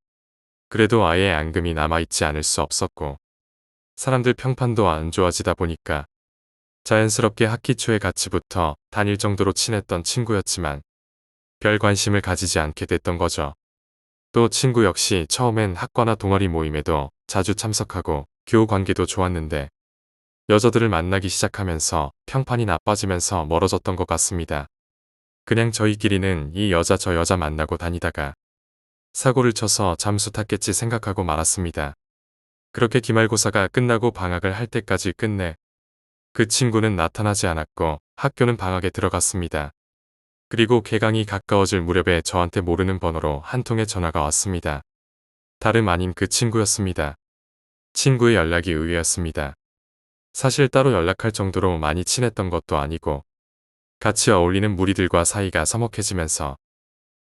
그래도 아예 앙금이 남아있지 않을 수 없었고 사람들 평판도 안 좋아지다 보니까 자연스럽게 학기 초에 같이 붙어 다닐 정도로 친했던 친구였지만 별 관심을 가지지 않게 됐던 거죠. 또 친구 역시 처음엔 학과나 동아리 모임에도 자주 참석하고 교우 관계도 좋았는데 여자들을 만나기 시작하면서 평판이 나빠지면서 멀어졌던 것 같습니다. 그냥 저희끼리는 이 여자 저 여자 만나고 다니다가 사고를 쳐서 잠수 탔겠지 생각하고 말았습니다. 그렇게 기말고사가 끝나고 방학을 할 때까지 끝내 그 친구는 나타나지 않았고 학교는 방학에 들어갔습니다. 그리고 개강이 가까워질 무렵에 저한테 모르는 번호로 한 통의 전화가 왔습니다. 다름 아닌 그 친구였습니다. 친구의 연락이 의외였습니다. 사실 따로 연락할 정도로 많이 친했던 것도 아니고 같이 어울리는 무리들과 사이가 서먹해지면서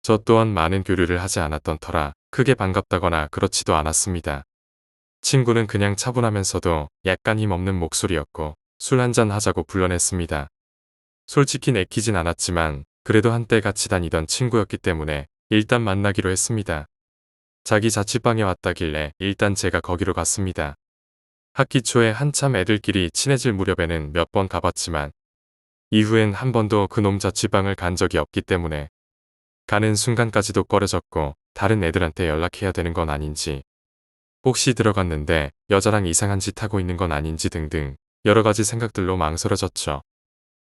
저 또한 많은 교류를 하지 않았던 터라 크게 반갑다거나 그렇지도 않았습니다. 친구는 그냥 차분하면서도 약간 힘없는 목소리였고 술 한잔 하자고 불러냈습니다. 솔직히 내키진 않았지만 그래도 한때 같이 다니던 친구였기 때문에 일단 만나기로 했습니다. 자기 자취방에 왔다길래 일단 제가 거기로 갔습니다. 학기 초에 한참 애들끼리 친해질 무렵에는 몇 번 가봤지만 이후엔 한 번도 그놈 자취방을 간 적이 없기 때문에 가는 순간까지도 꺼려졌고 다른 애들한테 연락해야 되는 건 아닌지 혹시 들어갔는데 여자랑 이상한 짓 하고 있는 건 아닌지 등등 여러 가지 생각들로 망설여졌죠.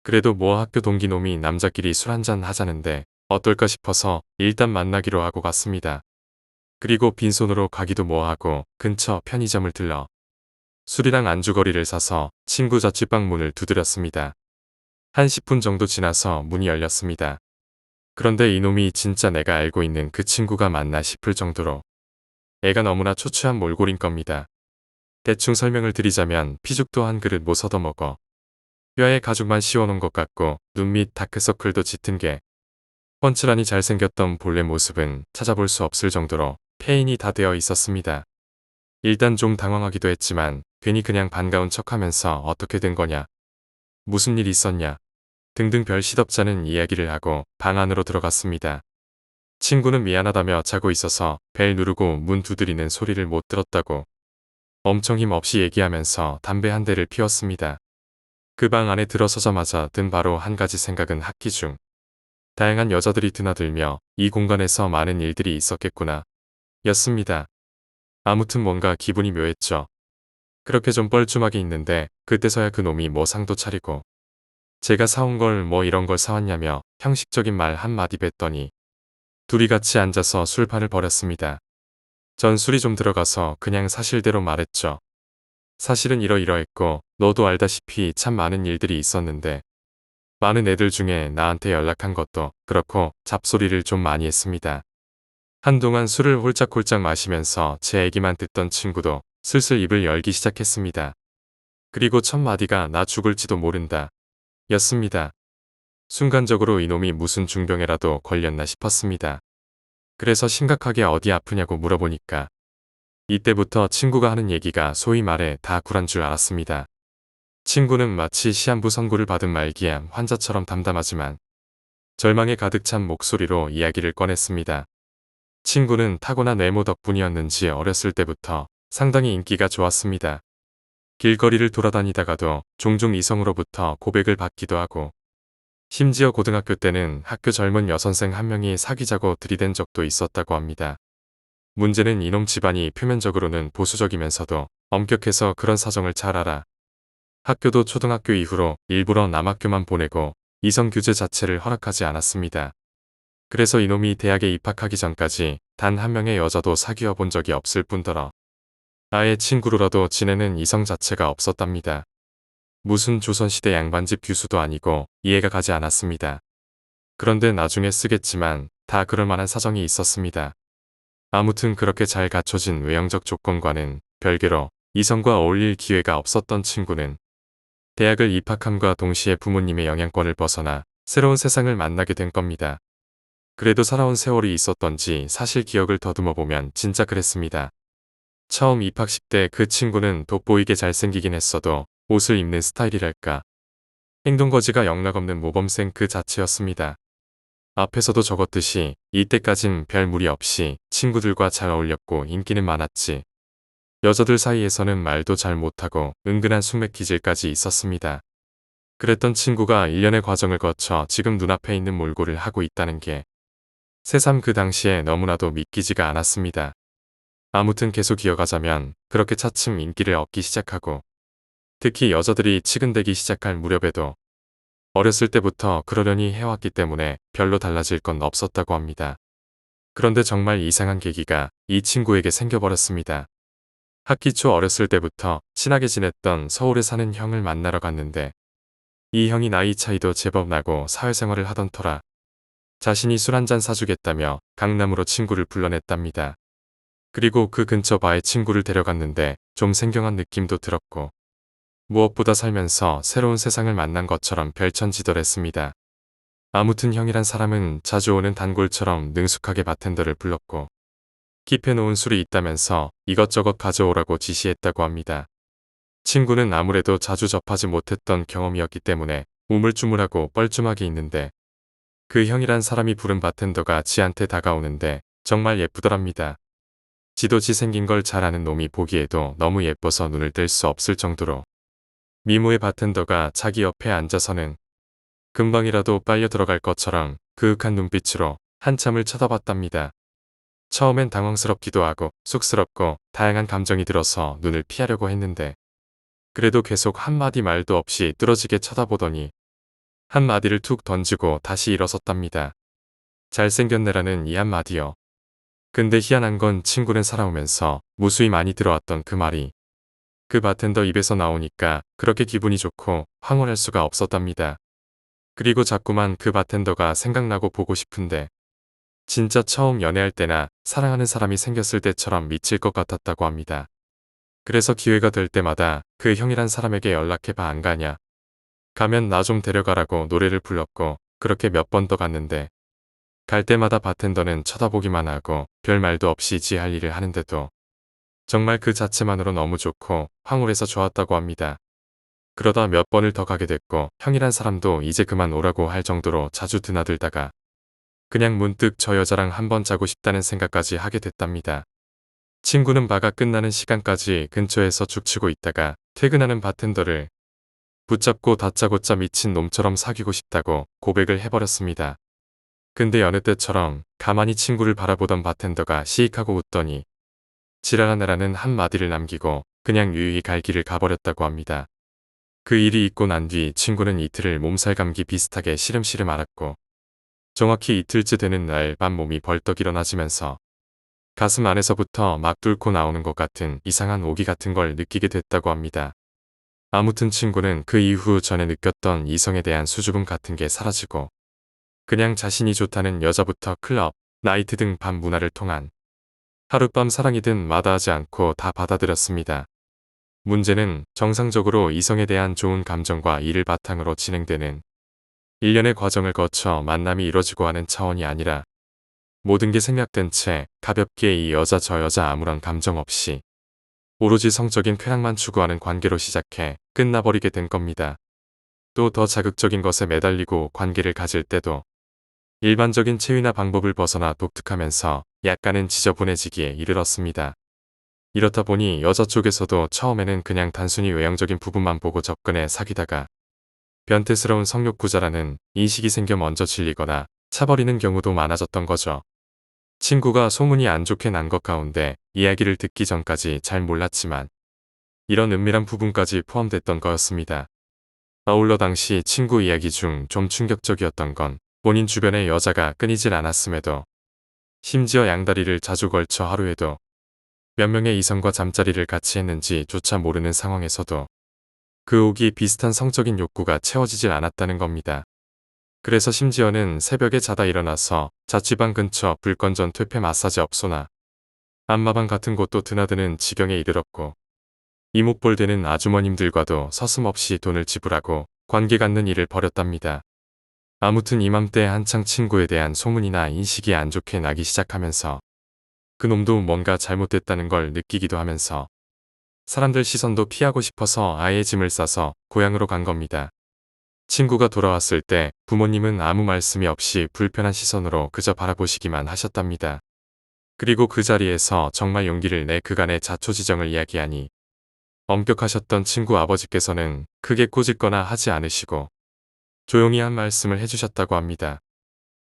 그래도 뭐 학교 동기놈이 남자끼리 술 한잔 하자는데 어떨까 싶어서 일단 만나기로 하고 갔습니다. 그리고 빈손으로 가기도 뭐하고 근처 편의점을 들러 술이랑 안주거리를 사서 친구 자취방 문을 두드렸습니다. 한 10분 정도 지나서 문이 열렸습니다. 그런데 이놈이 진짜 내가 알고 있는 그 친구가 맞나 싶을 정도로 애가 너무나 초췌한 몰골인 겁니다. 대충 설명을 드리자면 피죽도 한 그릇 못 얻어먹어 뼈에 가죽만 씌워놓은 것 같고 눈 밑 다크서클도 짙은 게 펀치라니 잘생겼던 본래 모습은 찾아볼 수 없을 정도로 페인이 다 되어 있었습니다. 일단 좀 당황하기도 했지만 괜히 그냥 반가운 척하면서 어떻게 된 거냐, 무슨 일 있었냐 등등 별 시덥잖은 이야기를 하고 방 안으로 들어갔습니다. 친구는 미안하다며 자고 있어서 벨 누르고 문 두드리는 소리를 못 들었다고 엄청 힘없이 얘기하면서 담배 한 대를 피웠습니다. 그 방 안에 들어서자마자 든 바로 한 가지 생각은 학기 중 다양한 여자들이 드나들며 이 공간에서 많은 일들이 있었겠구나 였습니다. 아무튼 뭔가 기분이 묘했죠. 그렇게 좀 뻘쭘하게 있는데 그때서야 그놈이 뭐 상도 차리고 제가 사온 걸 뭐 이런 걸 사왔냐며 형식적인 말 한마디 뱉더니 둘이 같이 앉아서 술판을 벌였습니다. 전 술이 좀 들어가서 그냥 사실대로 말했죠. 사실은 이러이러했고 너도 알다시피 참 많은 일들이 있었는데 많은 애들 중에 나한테 연락한 것도 그렇고 잡소리를 좀 많이 했습니다. 한동안 술을 홀짝홀짝 마시면서 제 얘기만 듣던 친구도 슬슬 입을 열기 시작했습니다. 그리고 첫 마디가 나 죽을지도 모른다 였습니다. 순간적으로 이놈이 무슨 중병에라도 걸렸나 싶었습니다. 그래서 심각하게 어디 아프냐고 물어보니까 이때부터 친구가 하는 얘기가 소위 말해 다 구란 줄 알았습니다. 친구는 마치 시한부 선고를 받은 말기암 환자처럼 담담하지만 절망에 가득 찬 목소리로 이야기를 꺼냈습니다. 친구는 타고난 외모 덕분이었는지 어렸을 때부터 상당히 인기가 좋았습니다. 길거리를 돌아다니다가도 종종 이성으로부터 고백을 받기도 하고 심지어 고등학교 때는 학교 젊은 여선생 한 명이 사귀자고 들이댄 적도 있었다고 합니다. 문제는 이놈 집안이 표면적으로는 보수적이면서도 엄격해서 그런 사정을 잘 알아 학교도 초등학교 이후로 일부러 남학교만 보내고 이성 규제 자체를 허락하지 않았습니다. 그래서 이놈이 대학에 입학하기 전까지 단 한 명의 여자도 사귀어 본 적이 없을 뿐더러 아예 친구로라도 지내는 이성 자체가 없었답니다. 무슨 조선시대 양반집 규수도 아니고 이해가 가지 않았습니다. 그런데 나중에 쓰겠지만 다 그럴 만한 사정이 있었습니다. 아무튼 그렇게 잘 갖춰진 외형적 조건과는 별개로 이성과 어울릴 기회가 없었던 친구는 대학을 입학함과 동시에 부모님의 영향권을 벗어나 새로운 세상을 만나게 된 겁니다. 그래도 살아온 세월이 있었던지 사실 기억을 더듬어 보면 진짜 그랬습니다. 처음 입학식 때 그 친구는 돋보이게 잘생기긴 했어도 옷을 입는 스타일이랄까 행동거지가 영락없는 모범생 그 자체였습니다. 앞에서도 적었듯이 이때까진 별 무리 없이 친구들과 잘 어울렸고 인기는 많았지. 여자들 사이에서는 말도 잘 못하고 은근한 숙맥 기질까지 있었습니다. 그랬던 친구가 1년의 과정을 거쳐 지금 눈앞에 있는 몰골을 하고 있다는 게 새삼 그 당시에 너무나도 믿기지가 않았습니다. 아무튼 계속 이어가자면 그렇게 차츰 인기를 얻기 시작하고 특히 여자들이 치근대기 시작할 무렵에도 어렸을 때부터 그러려니 해왔기 때문에 별로 달라질 건 없었다고 합니다. 그런데 정말 이상한 계기가 이 친구에게 생겨버렸습니다. 학기 초 어렸을 때부터 친하게 지냈던 서울에 사는 형을 만나러 갔는데 이 형이 나이 차이도 제법 나고 사회생활을 하던 터라 자신이 술 한잔 사주겠다며 강남으로 친구를 불러냈답니다. 그리고 그 근처 바에 친구를 데려갔는데 좀 생경한 느낌도 들었고 무엇보다 살면서 새로운 세상을 만난 것처럼 별천지더랬습니다. 아무튼 형이란 사람은 자주 오는 단골처럼 능숙하게 바텐더를 불렀고 킵해놓은 술이 있다면서 이것저것 가져오라고 지시했다고 합니다. 친구는 아무래도 자주 접하지 못했던 경험이었기 때문에 우물쭈물하고 뻘쭘하게 있는데 그 형이란 사람이 부른 바텐더가 지한테 다가오는데 정말 예쁘더랍니다. 지도지 생긴 걸 잘 아는 놈이 보기에도 너무 예뻐서 눈을 뗄 수 없을 정도로 미모의 바텐더가 자기 옆에 앉아서는 금방이라도 빨려 들어갈 것처럼 그윽한 눈빛으로 한참을 쳐다봤답니다. 처음엔 당황스럽기도 하고 쑥스럽고 다양한 감정이 들어서 눈을 피하려고 했는데 그래도 계속 한마디 말도 없이 뚫어지게 쳐다보더니 한마디를 툭 던지고 다시 일어섰답니다. 잘생겼네라는 이 한마디요. 근데 희한한 건 친구는 살아오면서 무수히 많이 들어왔던 그 말이 그 바텐더 입에서 나오니까 그렇게 기분이 좋고 황홀할 수가 없었답니다. 그리고 자꾸만 그 바텐더가 생각나고 보고 싶은데 진짜 처음 연애할 때나 사랑하는 사람이 생겼을 때처럼 미칠 것 같았다고 합니다. 그래서 기회가 될 때마다 그 형이란 사람에게 연락해봐 안 가냐. 가면 나 좀 데려가라고 노래를 불렀고 그렇게 몇 번 더 갔는데 갈 때마다 바텐더는 쳐다보기만 하고 별 말도 없이 지 할 일을 하는데도 정말 그 자체만으로 너무 좋고 황홀해서 좋았다고 합니다. 그러다 몇 번을 더 가게 됐고 형이란 사람도 이제 그만 오라고 할 정도로 자주 드나들다가 그냥 문득 저 여자랑 한번 자고 싶다는 생각까지 하게 됐답니다. 친구는 바가 끝나는 시간까지 근처에서 죽치고 있다가 퇴근하는 바텐더를 붙잡고 다짜고짜 미친 놈처럼 사귀고 싶다고 고백을 해버렸습니다. 근데 여느 때처럼 가만히 친구를 바라보던 바텐더가 시익하고 웃더니 지랄하네라는 한마디를 남기고 그냥 유유히 갈 길을 가버렸다고 합니다. 그 일이 있고 난 뒤 친구는 이틀을 몸살 감기 비슷하게 시름시름 앓았고 정확히 이틀째 되는 날 밤 몸이 벌떡 일어나지면서 가슴 안에서부터 막 뚫고 나오는 것 같은 이상한 오기 같은 걸 느끼게 됐다고 합니다. 아무튼 친구는 그 이후 전에 느꼈던 이성에 대한 수줍음 같은 게 사라지고 그냥 자신이 좋다는 여자부터 클럽, 나이트 등 밤 문화를 통한 하룻밤 사랑이든 마다하지 않고 다 받아들였습니다. 문제는 정상적으로 이성에 대한 좋은 감정과 이를 바탕으로 진행되는 일련의 과정을 거쳐 만남이 이뤄지고 하는 차원이 아니라 모든 게 생략된 채 가볍게 이 여자 저 여자 아무런 감정 없이 오로지 성적인 쾌락만 추구하는 관계로 시작해 끝나버리게 된 겁니다. 또 더 자극적인 것에 매달리고 관계를 가질 때도 일반적인 체위나 방법을 벗어나 독특하면서 약간은 지저분해지기에 이르렀습니다. 이렇다 보니 여자 쪽에서도 처음에는 그냥 단순히 외형적인 부분만 보고 접근해 사귀다가 변태스러운 성욕구자라는 인식이 생겨 먼저 질리거나 차버리는 경우도 많아졌던 거죠. 친구가 소문이 안 좋게 난 것 가운데 이야기를 듣기 전까지 잘 몰랐지만 이런 은밀한 부분까지 포함됐던 거였습니다. 아울러 당시 친구 이야기 중 좀 충격적이었던 건 본인 주변에 여자가 끊이질 않았음에도 심지어 양다리를 자주 걸쳐 하루에도 몇 명의 이성과 잠자리를 같이 했는지조차 모르는 상황에서도 그 옥이 비슷한 성적인 욕구가 채워지질 않았다는 겁니다. 그래서 심지어는 새벽에 자다 일어나서 자취방 근처 불건전 퇴폐 마사지 업소나 안마방 같은 곳도 드나드는 지경에 이르렀고 이목볼 되는 아주머님들과도 서슴없이 돈을 지불하고 관계 갖는 일을 벌였답니다. 아무튼 이맘때 한창 친구에 대한 소문이나 인식이 안 좋게 나기 시작하면서 그 놈도 뭔가 잘못됐다는 걸 느끼기도 하면서 사람들 시선도 피하고 싶어서 아예 짐을 싸서 고향으로 간 겁니다. 친구가 돌아왔을 때 부모님은 아무 말씀이 없이 불편한 시선으로 그저 바라보시기만 하셨답니다. 그리고 그 자리에서 정말 용기를 내 그간의 자초지정을 이야기하니 엄격하셨던 친구 아버지께서는 크게 꾸짖거나 하지 않으시고 조용히 한 말씀을 해주셨다고 합니다.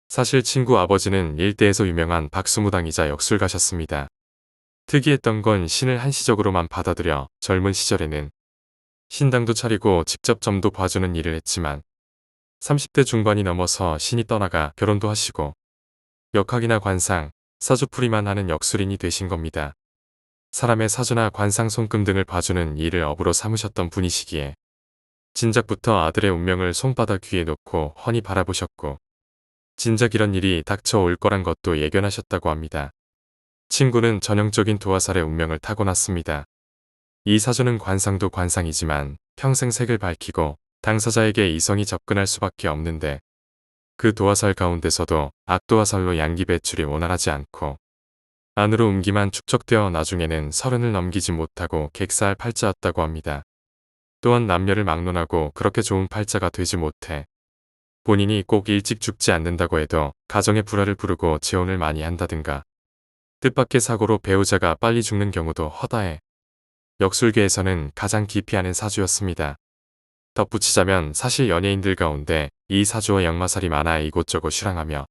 사실 친구 아버지는 일대에서 유명한 박수무당이자 역술가셨습니다. 특이했던 건 신을 한시적으로만 받아들여 젊은 시절에는 신당도 차리고 직접 점도 봐주는 일을 했지만 30대 중반이 넘어서 신이 떠나가 결혼도 하시고 역학이나 관상, 사주풀이만 하는 역술인이 되신 겁니다. 사람의 사주나 관상 손금 등을 봐주는 일을 업으로 삼으셨던 분이시기에 진작부터 아들의 운명을 손바닥 위에 놓고 훤히 바라보셨고 진작 이런 일이 닥쳐올 거란 것도 예견하셨다고 합니다. 친구는 전형적인 도화살의 운명을 타고났습니다. 이 사주는 관상도 관상이지만 평생 색을 밝히고 당사자에게 이성이 접근할 수밖에 없는데 그 도화살 가운데서도 악도화살로 양기 배출이 원활하지 않고 안으로 음기만 축적되어 나중에는 30을 넘기지 못하고 객사할 팔자였다고 합니다. 또한 남녀를 막론하고 그렇게 좋은 팔자가 되지 못해 본인이 꼭 일찍 죽지 않는다고 해도 가정의 불화를 부르고 재혼을 많이 한다든가 뜻밖의 사고로 배우자가 빨리 죽는 경우도 허다해 역술계에서는 가장 기피하는 사주였습니다. 덧붙이자면 사실 연예인들 가운데 이 사주와 역마살이 많아 이곳저곳 실황하며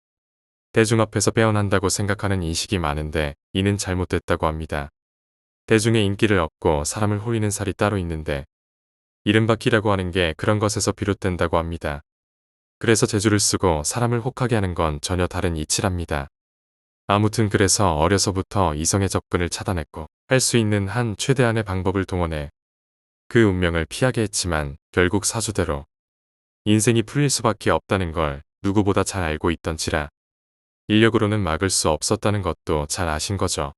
대중 앞에서 빼어난다고 생각하는 인식이 많은데 이는 잘못됐다고 합니다. 대중의 인기를 얻고 사람을 홀리는 살이 따로 있는데 이른바 기라고 하는 게 그런 것에서 비롯된다고 합니다. 그래서 재주를 쓰고 사람을 혹하게 하는 건 전혀 다른 이치랍니다. 아무튼 그래서 어려서부터 이성의 접근을 차단했고 할 수 있는 한 최대한의 방법을 동원해 그 운명을 피하게 했지만 결국 사주대로 인생이 풀릴 수밖에 없다는 걸 누구보다 잘 알고 있던지라 인력으로는 막을 수 없었다는 것도 잘 아신 거죠.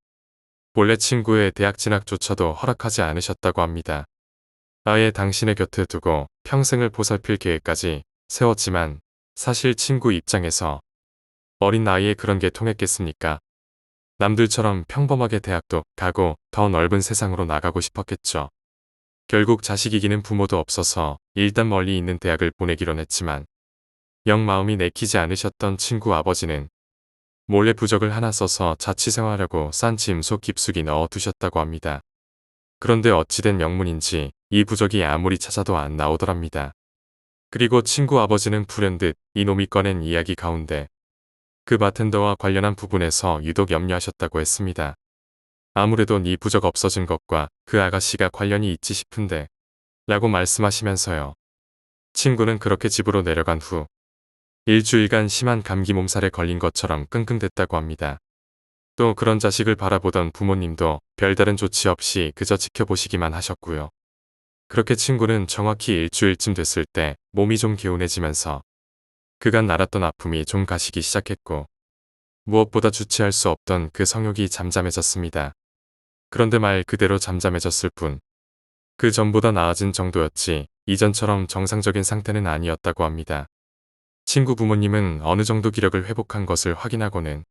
본래 친구의 대학 진학조차도 허락하지 않으셨다고 합니다. 아예 당신의 곁에 두고 평생을 보살필 계획까지 세웠지만 사실 친구 입장에서 어린 나이에 그런 게 통했겠습니까? 남들처럼 평범하게 대학도 가고 더 넓은 세상으로 나가고 싶었겠죠. 결국 자식 이기는 부모도 없어서 일단 멀리 있는 대학을 보내기론 했지만 영 마음이 내키지 않으셨던 친구 아버지는 몰래 부적을 하나 써서 자취생활하고 싼 짐속 깊숙이 넣어두셨다고 합니다. 그런데 어찌된 영문인지 이 부적이 아무리 찾아도 안 나오더랍니다. 그리고 친구 아버지는 불현듯 이놈이 꺼낸 이야기 가운데 그 바텐더와 관련한 부분에서 유독 염려하셨다고 했습니다. 아무래도 네 부적 없어진 것과 그 아가씨가 관련이 있지 싶은데 라고 말씀하시면서요. 친구는 그렇게 집으로 내려간 후 일주일간 심한 감기 몸살에 걸린 것처럼 끙끙댔다고 합니다. 또 그런 자식을 바라보던 부모님도 별다른 조치 없이 그저 지켜보시기만 하셨고요. 그렇게 친구는 정확히 일주일쯤 됐을 때 몸이 좀 개운해지면서 그간 앓았던 아픔이 좀 가시기 시작했고 무엇보다 주체할 수 없던 그 성욕이 잠잠해졌습니다. 그런데 말 그대로 잠잠해졌을 뿐 그 전보다 나아진 정도였지 이전처럼 정상적인 상태는 아니었다고 합니다. 친구 부모님은 어느 정도 기력을 회복한 것을 확인하고는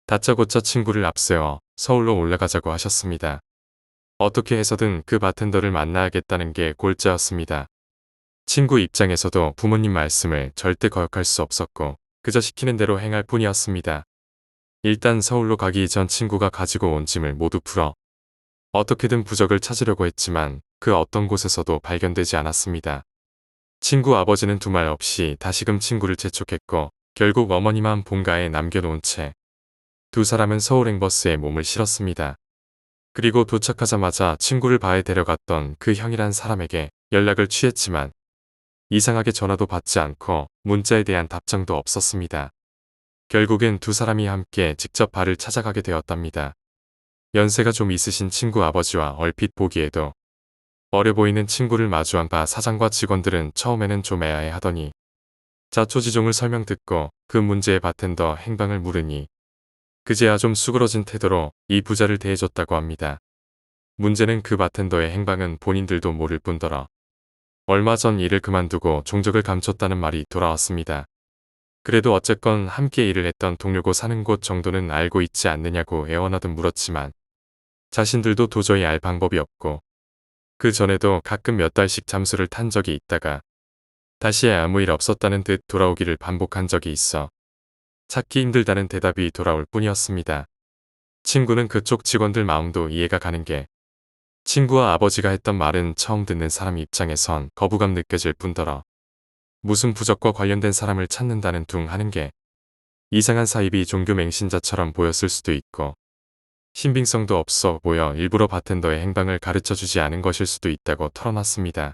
다짜고짜 친구를 앞세워 서울로 올라가자고 하셨습니다. 어떻게 해서든 그 바텐더를 만나야겠다는 게 골자였습니다. 친구 입장에서도 부모님 말씀을 절대 거역할 수 없었고 그저 시키는 대로 행할 뿐이었습니다. 일단 서울로 가기 전 친구가 가지고 온 짐을 모두 풀어 어떻게든 부적을 찾으려고 했지만 그 어떤 곳에서도 발견되지 않았습니다. 친구 아버지는 두말 없이 다시금 친구를 재촉했고 결국 어머니만 본가에 남겨놓은 채 두 사람은 서울 행버스에 몸을 실었습니다. 그리고 도착하자마자 친구를 바에 데려갔던 그 형이란 사람에게 연락을 취했지만 이상하게 전화도 받지 않고 문자에 대한 답장도 없었습니다. 결국엔 두 사람이 함께 직접 바를 찾아가게 되었답니다. 연세가 좀 있으신 친구 아버지와 얼핏 보기에도 어려 보이는 친구를 마주한 바 사장과 직원들은 처음에는 좀 애아해하더니 자초지종을 설명 듣고 그 문제의 바텐더 행방을 물으니 그제야 좀 수그러진 태도로 이 부자를 대해줬다고 합니다. 문제는 그 바텐더의 행방은 본인들도 모를 뿐더러 얼마 전 일을 그만두고 종적을 감췄다는 말이 돌아왔습니다. 그래도 어쨌건 함께 일을 했던 동료고 사는 곳 정도는 알고 있지 않느냐고 애원하듯 물었지만 자신들도 도저히 알 방법이 없고 그 전에도 가끔 몇 달씩 잠수를 탄 적이 있다가 다시 아무 일 없었다는 듯 돌아오기를 반복한 적이 있어 찾기 힘들다는 대답이 돌아올 뿐이었습니다. 친구는 그쪽 직원들 마음도 이해가 가는 게 친구와 아버지가 했던 말은 처음 듣는 사람 입장에선 거부감 느껴질 뿐더러 무슨 부적과 관련된 사람을 찾는다는 둥 하는 게 이상한 사입이 종교 맹신자처럼 보였을 수도 있고 신빙성도 없어 보여 일부러 바텐더의 행방을 가르쳐주지 않은 것일 수도 있다고 털어놨습니다.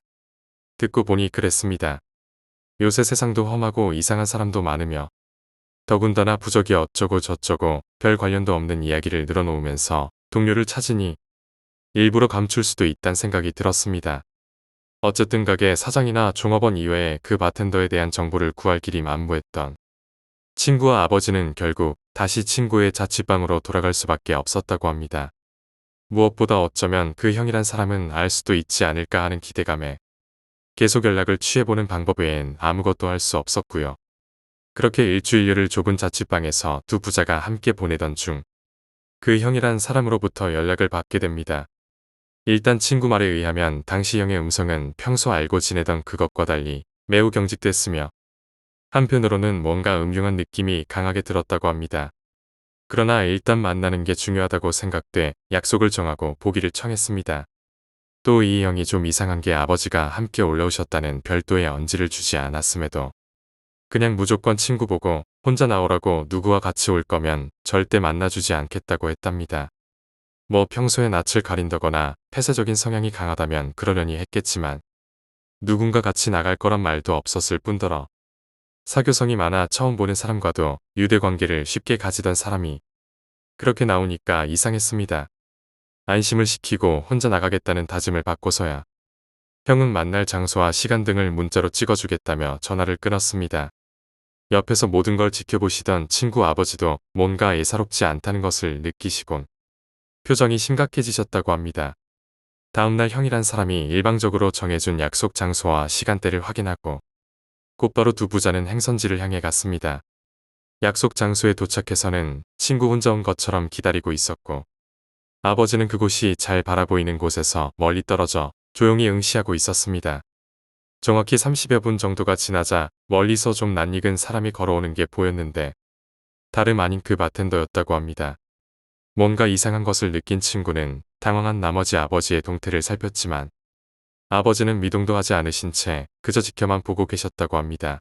듣고 보니 그랬습니다. 요새 세상도 험하고 이상한 사람도 많으며 더군다나 부적이 어쩌고 저쩌고 별 관련도 없는 이야기를 늘어놓으면서 동료를 찾으니 일부러 감출 수도 있다는 생각이 들었습니다. 어쨌든 가게 사장이나 종업원 이외에 그 바텐더에 대한 정보를 구할 길이 만무했던 친구와 아버지는 결국 다시 친구의 자취방으로 돌아갈 수밖에 없었다고 합니다. 무엇보다 어쩌면 그 형이란 사람은 알 수도 있지 않을까 하는 기대감에 계속 연락을 취해보는 방법 외엔 아무것도 할 수 없었고요. 그렇게 일주일여를 좁은 자취방에서 두 부자가 함께 보내던 중 그 형이란 사람으로부터 연락을 받게 됩니다. 일단 친구 말에 의하면 당시 형의 음성은 평소 알고 지내던 그것과 달리 매우 경직됐으며 한편으로는 뭔가 음흉한 느낌이 강하게 들었다고 합니다. 그러나 일단 만나는 게 중요하다고 생각돼 약속을 정하고 보기를 청했습니다. 또 이 형이 좀 이상한 게 아버지가 함께 올라오셨다는 별도의 언지를 주지 않았음에도 그냥 무조건 친구 보고 혼자 나오라고 누구와 같이 올 거면 절대 만나주지 않겠다고 했답니다. 뭐 평소에 낯을 가린다거나 폐쇄적인 성향이 강하다면 그러려니 했겠지만 누군가 같이 나갈 거란 말도 없었을 뿐더러 사교성이 많아 처음 보는 사람과도 유대관계를 쉽게 가지던 사람이 그렇게 나오니까 이상했습니다. 안심을 시키고 혼자 나가겠다는 다짐을 받고서야 형은 만날 장소와 시간 등을 문자로 찍어주겠다며 전화를 끊었습니다. 옆에서 모든 걸 지켜보시던 친구 아버지도 뭔가 예사롭지 않다는 것을 느끼시곤 표정이 심각해지셨다고 합니다. 다음날 형이란 사람이 일방적으로 정해준 약속 장소와 시간대를 확인하고 곧바로 두 부자는 행선지를 향해 갔습니다. 약속 장소에 도착해서는 친구 혼자 온 것처럼 기다리고 있었고 아버지는 그곳이 잘 바라보이는 곳에서 멀리 떨어져 조용히 응시하고 있었습니다. 정확히 30여 분 정도가 지나자 멀리서 좀 낯익은 사람이 걸어오는 게 보였는데 다름 아닌 그 바텐더였다고 합니다. 뭔가 이상한 것을 느낀 친구는 당황한 나머지 아버지의 동태를 살폈지만 아버지는 미동도 하지 않으신 채 그저 지켜만 보고 계셨다고 합니다.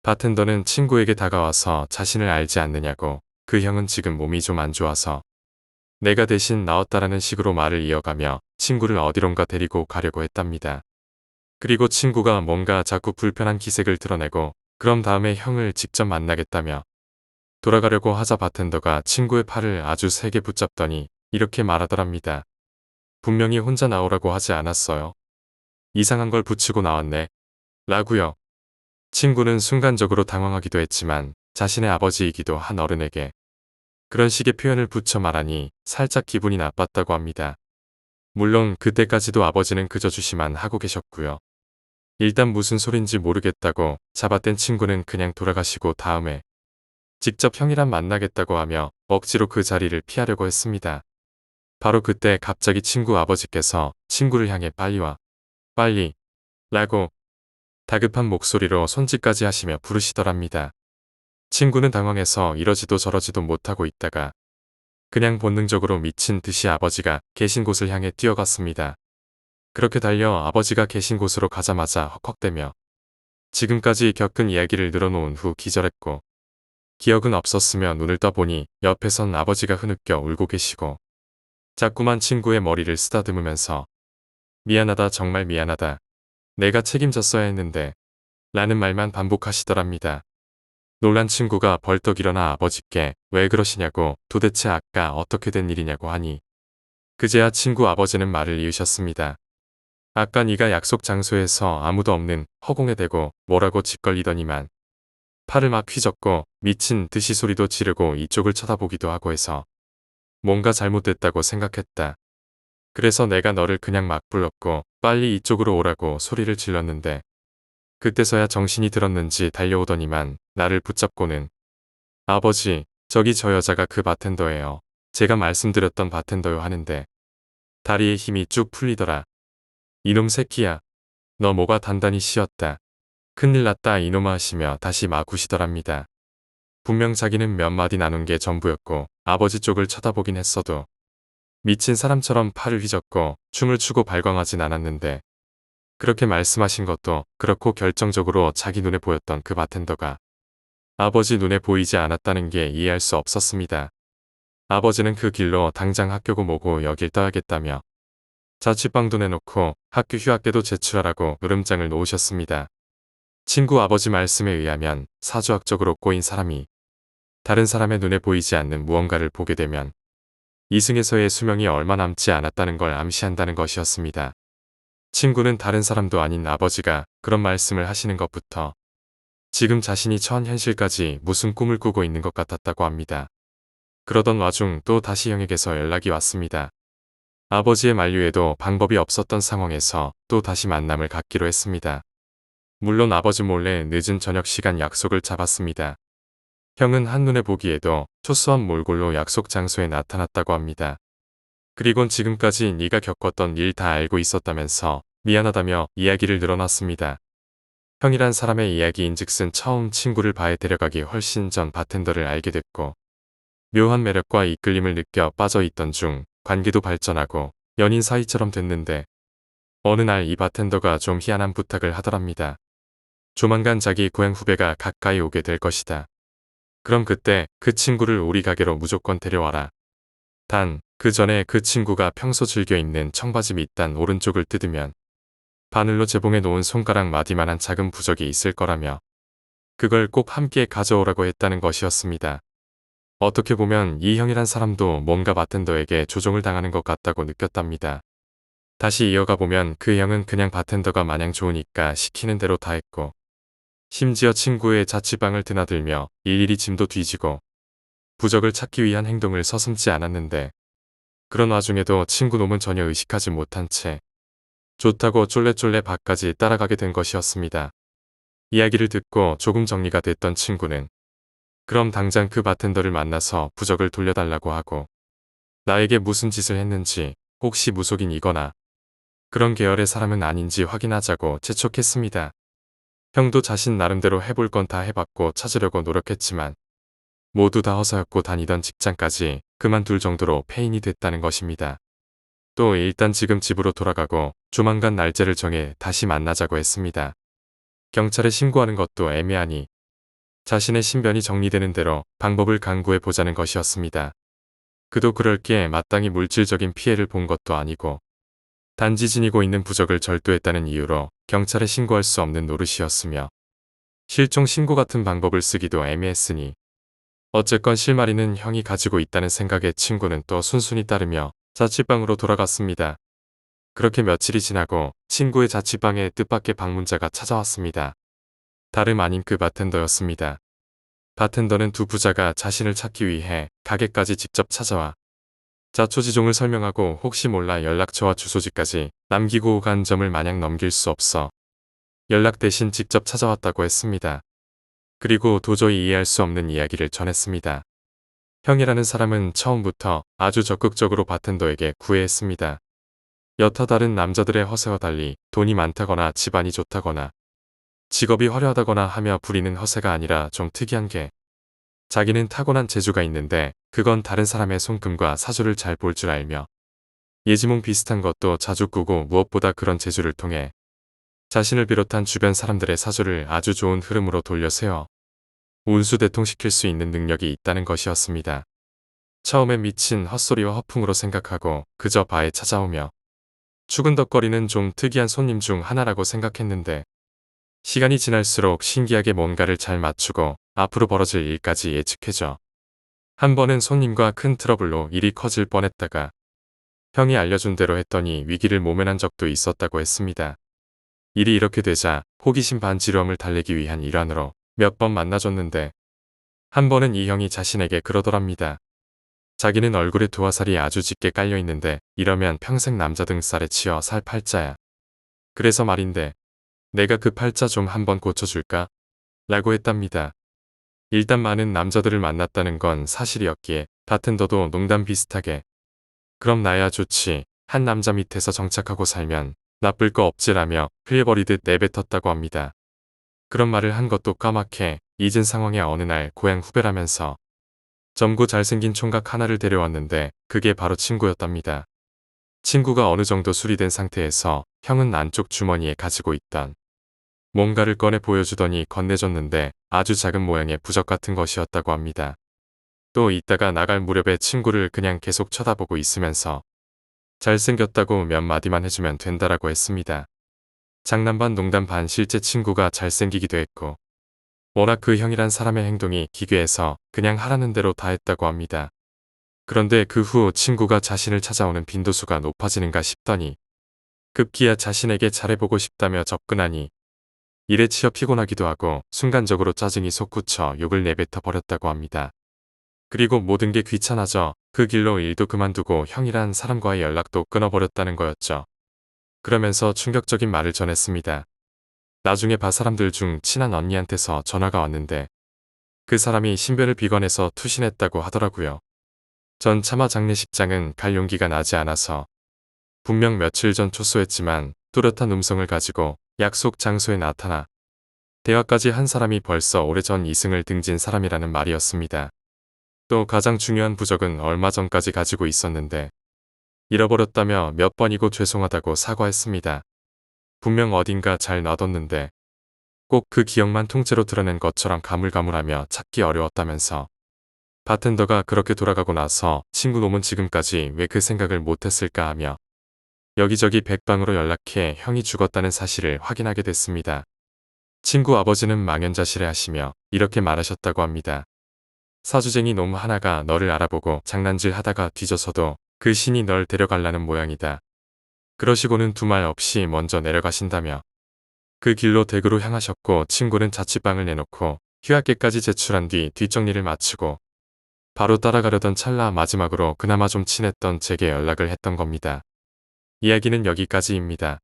바텐더는 친구에게 다가와서 자신을 알지 않느냐고 그 형은 지금 몸이 좀 안 좋아서 내가 대신 나왔다라는 식으로 말을 이어가며 친구를 어디론가 데리고 가려고 했답니다. 그리고 친구가 뭔가 자꾸 불편한 기색을 드러내고 그럼 다음에 형을 직접 만나겠다며 돌아가려고 하자 바텐더가 친구의 팔을 아주 세게 붙잡더니 이렇게 말하더랍니다. 분명히 혼자 나오라고 하지 않았어요. 이상한 걸 붙이고 나왔네. 라고요. 친구는 순간적으로 당황하기도 했지만 자신의 아버지이기도 한 어른에게 그런 식의 표현을 붙여 말하니 살짝 기분이 나빴다고 합니다. 물론 그때까지도 아버지는 그저 주시만 하고 계셨고요. 일단 무슨 소린지 모르겠다고 잡아댄 친구는 그냥 돌아가시고 다음에 직접 형이랑 만나겠다고 하며 억지로 그 자리를 피하려고 했습니다. 바로 그때 갑자기 친구 아버지께서 친구를 향해 빨리 와. 빨리. 라고 다급한 목소리로 손짓까지 하시며 부르시더랍니다. 친구는 당황해서 이러지도 저러지도 못하고 있다가 그냥 본능적으로 미친 듯이 아버지가 계신 곳을 향해 뛰어갔습니다. 그렇게 달려 아버지가 계신 곳으로 가자마자 헉헉대며 지금까지 겪은 이야기를 늘어놓은 후 기절했고 기억은 없었으며 눈을 떠보니 옆에선 아버지가 흐느껴 울고 계시고 자꾸만 친구의 머리를 쓰다듬으면서 미안하다 정말 미안하다. 내가 책임졌어야 했는데 라는 말만 반복하시더랍니다. 놀란 친구가 벌떡 일어나 아버지께 왜 그러시냐고 도대체 아까 어떻게 된 일이냐고 하니 그제야 친구 아버지는 말을 이으셨습니다. 아까 네가 약속 장소에서 아무도 없는 허공에 대고 뭐라고 짓걸리더니만 팔을 막 휘젓고 미친 듯이 소리도 지르고 이쪽을 쳐다보기도 하고 해서 뭔가 잘못됐다고 생각했다. 그래서 내가 너를 그냥 막 불렀고 빨리 이쪽으로 오라고 소리를 질렀는데 그때서야 정신이 들었는지 달려오더니만 나를 붙잡고는 아버지, 저기 저 여자가 그 바텐더예요. 제가 말씀드렸던 바텐더요 하는데 다리에 힘이 쭉 풀리더라. 이놈 새끼야. 너 뭐가 단단히 씌었다. 큰일 났다 이놈아 하시며 다시 막 우시더랍니다. 분명 자기는 몇 마디 나눈 게 전부였고 아버지 쪽을 쳐다보긴 했어도 미친 사람처럼 팔을 휘젓고 춤을 추고 발광하진 않았는데 그렇게 말씀하신 것도 그렇고 결정적으로 자기 눈에 보였던 그 바텐더가 아버지 눈에 보이지 않았다는 게 이해할 수 없었습니다. 아버지는 그 길로 당장 학교고 뭐고 여길 떠야겠다며 자취방도 내놓고 학교 휴학 때도 제출하라고 으름장을 놓으셨습니다. 친구 아버지 말씀에 의하면 사주학적으로 꼬인 사람이 다른 사람의 눈에 보이지 않는 무언가를 보게 되면 이승에서의 수명이 얼마 남지 않았다는 걸 암시한다는 것이었습니다. 친구는 다른 사람도 아닌 아버지가 그런 말씀을 하시는 것부터 지금 자신이 처한 현실까지 무슨 꿈을 꾸고 있는 것 같았다고 합니다. 그러던 와중 또 다시 형에게서 연락이 왔습니다. 아버지의 만류에도 방법이 없었던 상황에서 또 다시 만남을 갖기로 했습니다. 물론 아버지 몰래 늦은 저녁 시간 약속을 잡았습니다. 형은 한눈에 보기에도 초스한 몰골로 약속 장소에 나타났다고 합니다. 그리곤 지금까지 네가 겪었던 일 다 알고 있었다면서 미안하다며 이야기를 늘어놨습니다. 형이란 사람의 이야기인즉슨 처음 친구를 바에 데려가기 훨씬 전 바텐더를 알게 됐고 묘한 매력과 이끌림을 느껴 빠져있던 중 관계도 발전하고 연인 사이처럼 됐는데 어느 날 이 바텐더가 좀 희한한 부탁을 하더랍니다. 조만간 자기 고향 후배가 가까이 오게 될 것이다. 그럼 그때 그 친구를 우리 가게로 무조건 데려와라. 단, 그 전에 그 친구가 평소 즐겨 입는 청바지 밑단 오른쪽을 뜯으면 바늘로 재봉해 놓은 손가락 마디만한 작은 부적이 있을 거라며 그걸 꼭 함께 가져오라고 했다는 것이었습니다. 어떻게 보면 이 형이란 사람도 뭔가 바텐더에게 조종을 당하는 것 같다고 느꼈답니다. 다시 이어가 보면 그 형은 그냥 바텐더가 마냥 좋으니까 시키는 대로 다 했고 심지어 친구의 자취방을 드나들며 일일이 짐도 뒤지고 부적을 찾기 위한 행동을 서슴지 않았는데 그런 와중에도 친구 놈은 전혀 의식하지 못한 채 좋다고 쫄래쫄래 밖까지 따라가게 된 것이었습니다. 이야기를 듣고 조금 정리가 됐던 친구는 그럼 당장 그 바텐더를 만나서 부적을 돌려달라고 하고 나에게 무슨 짓을 했는지 혹시 무속인이거나 그런 계열의 사람은 아닌지 확인하자고 재촉했습니다. 형도 자신 나름대로 해볼 건 다 해봤고 찾으려고 노력했지만 모두 다 허사였고 다니던 직장까지 그만둘 정도로 폐인이 됐다는 것입니다. 또 일단 지금 집으로 돌아가고 조만간 날짜를 정해 다시 만나자고 했습니다. 경찰에 신고하는 것도 애매하니 자신의 신변이 정리되는 대로 방법을 강구해 보자는 것이었습니다. 그도 그럴 게 마땅히 물질적인 피해를 본 것도 아니고 단지 지니고 있는 부적을 절도했다는 이유로 경찰에 신고할 수 없는 노릇이었으며 실종 신고 같은 방법을 쓰기도 애매했으니 어쨌건 실마리는 형이 가지고 있다는 생각에 친구는 또 순순히 따르며 자취방으로 돌아갔습니다. 그렇게 며칠이 지나고 친구의 자취방에 뜻밖의 방문자가 찾아왔습니다. 다름 아닌 그 바텐더였습니다. 바텐더는 두 부자가 자신을 찾기 위해 가게까지 직접 찾아와 자초지종을 설명하고 혹시 몰라 연락처와 주소지까지 남기고 간 점을 마냥 넘길 수 없어 연락 대신 직접 찾아왔다고 했습니다. 그리고 도저히 이해할 수 없는 이야기를 전했습니다. 형이라는 사람은 처음부터 아주 적극적으로 바텐더에게 구애했습니다. 여타 다른 남자들의 허세와 달리 돈이 많다거나 집안이 좋다거나 직업이 화려하다거나 하며 부리는 허세가 아니라 좀 특이한 게 자기는 타고난 재주가 있는데 그건 다른 사람의 손금과 사주를 잘 볼 줄 알며 예지몽 비슷한 것도 자주 꾸고 무엇보다 그런 재주를 통해 자신을 비롯한 주변 사람들의 사주를 아주 좋은 흐름으로 돌려 세워 운수대통시킬 수 있는 능력이 있다는 것이었습니다. 처음엔 미친 헛소리와 허풍으로 생각하고 그저 바에 찾아오며 추근덕거리는 좀 특이한 손님 중 하나라고 생각했는데 시간이 지날수록 신기하게 뭔가를 잘 맞추고 앞으로 벌어질 일까지 예측해줘. 한 번은 손님과 큰 트러블로 일이 커질 뻔했다가 형이 알려준 대로 했더니 위기를 모면한 적도 있었다고 했습니다. 일이 이렇게 되자 호기심 반 지루함을 달래기 위한 일환으로 몇 번 만나줬는데 한 번은 이 형이 자신에게 그러더랍니다. 자기는 얼굴에 두화살이 아주 짙게 깔려있는데 이러면 평생 남자 등살에 치여 살 팔자야. 그래서 말인데 내가 그 팔자 좀 한번 고쳐줄까? 라고 했답니다. 일단 많은 남자들을 만났다는 건 사실이었기에 바텐더도 농담 비슷하게 그럼 나야 좋지. 한 남자 밑에서 정착하고 살면 나쁠 거 없지라며 흘려버리듯 내뱉었다고 합니다. 그런 말을 한 것도 까맣게 잊은 상황에 어느 날 고향 후배라면서 젊고 잘생긴 총각 하나를 데려왔는데 그게 바로 친구였답니다. 친구가 어느 정도 수리된 상태에서 형은 안쪽 주머니에 가지고 있던 뭔가를 꺼내 보여주더니 건네줬는데 아주 작은 모양의 부적 같은 것이었다고 합니다. 또 이따가 나갈 무렵에 친구를 그냥 계속 쳐다보고 있으면서 잘생겼다고 몇 마디만 해주면 된다라고 했습니다. 장난 반 농담 반 실제 친구가 잘생기기도 했고 워낙 그 형이란 사람의 행동이 기괴해서 그냥 하라는 대로 다 했다고 합니다. 그런데 그 후 친구가 자신을 찾아오는 빈도수가 높아지는가 싶더니 급기야 자신에게 잘해보고 싶다며 접근하니 일에 치여 피곤하기도 하고 순간적으로 짜증이 솟구쳐 욕을 내뱉어 버렸다고 합니다. 그리고 모든 게 귀찮아져 그 길로 일도 그만두고 형이란 사람과의 연락도 끊어버렸다는 거였죠. 그러면서 충격적인 말을 전했습니다. 나중에 봐 사람들 중 친한 언니한테서 전화가 왔는데 그 사람이 신변을 비관해서 투신했다고 하더라고요. 전 차마 장례식장은 갈 용기가 나지 않아서 분명 며칠 전 초소했지만 뚜렷한 음성을 가지고 약속 장소에 나타나 대화까지 한 사람이 벌써 오래전 이승을 등진 사람이라는 말이었습니다. 또 가장 중요한 부적은 얼마 전까지 가지고 있었는데 잃어버렸다며 몇 번이고 죄송하다고 사과했습니다. 분명 어딘가 잘 놔뒀는데 꼭 그 기억만 통째로 드러낸 것처럼 가물가물하며 찾기 어려웠다면서 바텐더가 그렇게 돌아가고 나서 친구 놈은 지금까지 왜 그 생각을 못했을까 하며 여기저기 백방으로 연락해 형이 죽었다는 사실을 확인하게 됐습니다. 친구 아버지는 망연자실해 하시며 이렇게 말하셨다고 합니다. 사주쟁이 놈 하나가 너를 알아보고 장난질 하다가 뒤져서도 그 신이 널 데려갈라는 모양이다. 그러시고는 두말 없이 먼저 내려가신다며 그 길로 댁으로 향하셨고 친구는 자취방을 내놓고 휴학계까지 제출한 뒤 뒷정리를 마치고 바로 따라가려던 찰나 마지막으로 그나마 좀 친했던 제게 연락을 했던 겁니다. 이야기는 여기까지입니다.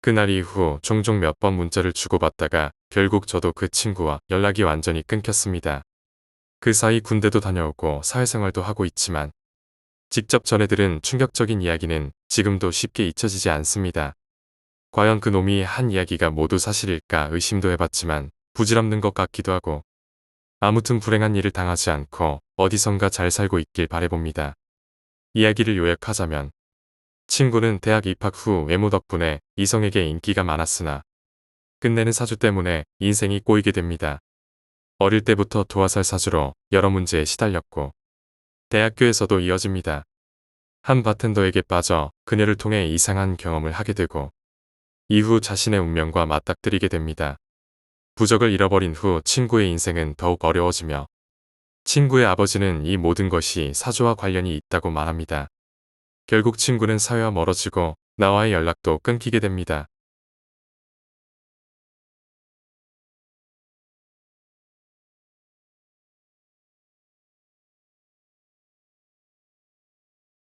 그날 이후 종종 몇 번 문자를 주고받다가 결국 저도 그 친구와 연락이 완전히 끊겼습니다. 그 사이 군대도 다녀오고 사회생활도 하고 있지만 직접 전해들은 충격적인 이야기는 지금도 쉽게 잊혀지지 않습니다. 과연 그 놈이 한 이야기가 모두 사실일까 의심도 해봤지만 부질없는 것 같기도 하고 아무튼 불행한 일을 당하지 않고 어디선가 잘 살고 있길 바라봅니다. 이야기를 요약하자면 친구는 대학 입학 후 외모 덕분에 이성에게 인기가 많았으나 끝내는 사주 때문에 인생이 꼬이게 됩니다. 어릴 때부터 도화살 사주로 여러 문제에 시달렸고 대학교에서도 이어집니다. 한 바텐더에게 빠져 그녀를 통해 이상한 경험을 하게 되고 이후 자신의 운명과 맞닥뜨리게 됩니다. 부적을 잃어버린 후 친구의 인생은 더욱 어려워지며 친구의 아버지는 이 모든 것이 사주와 관련이 있다고 말합니다. 결국 친구는 사회와 멀어지고 나와의 연락도 끊기게 됩니다.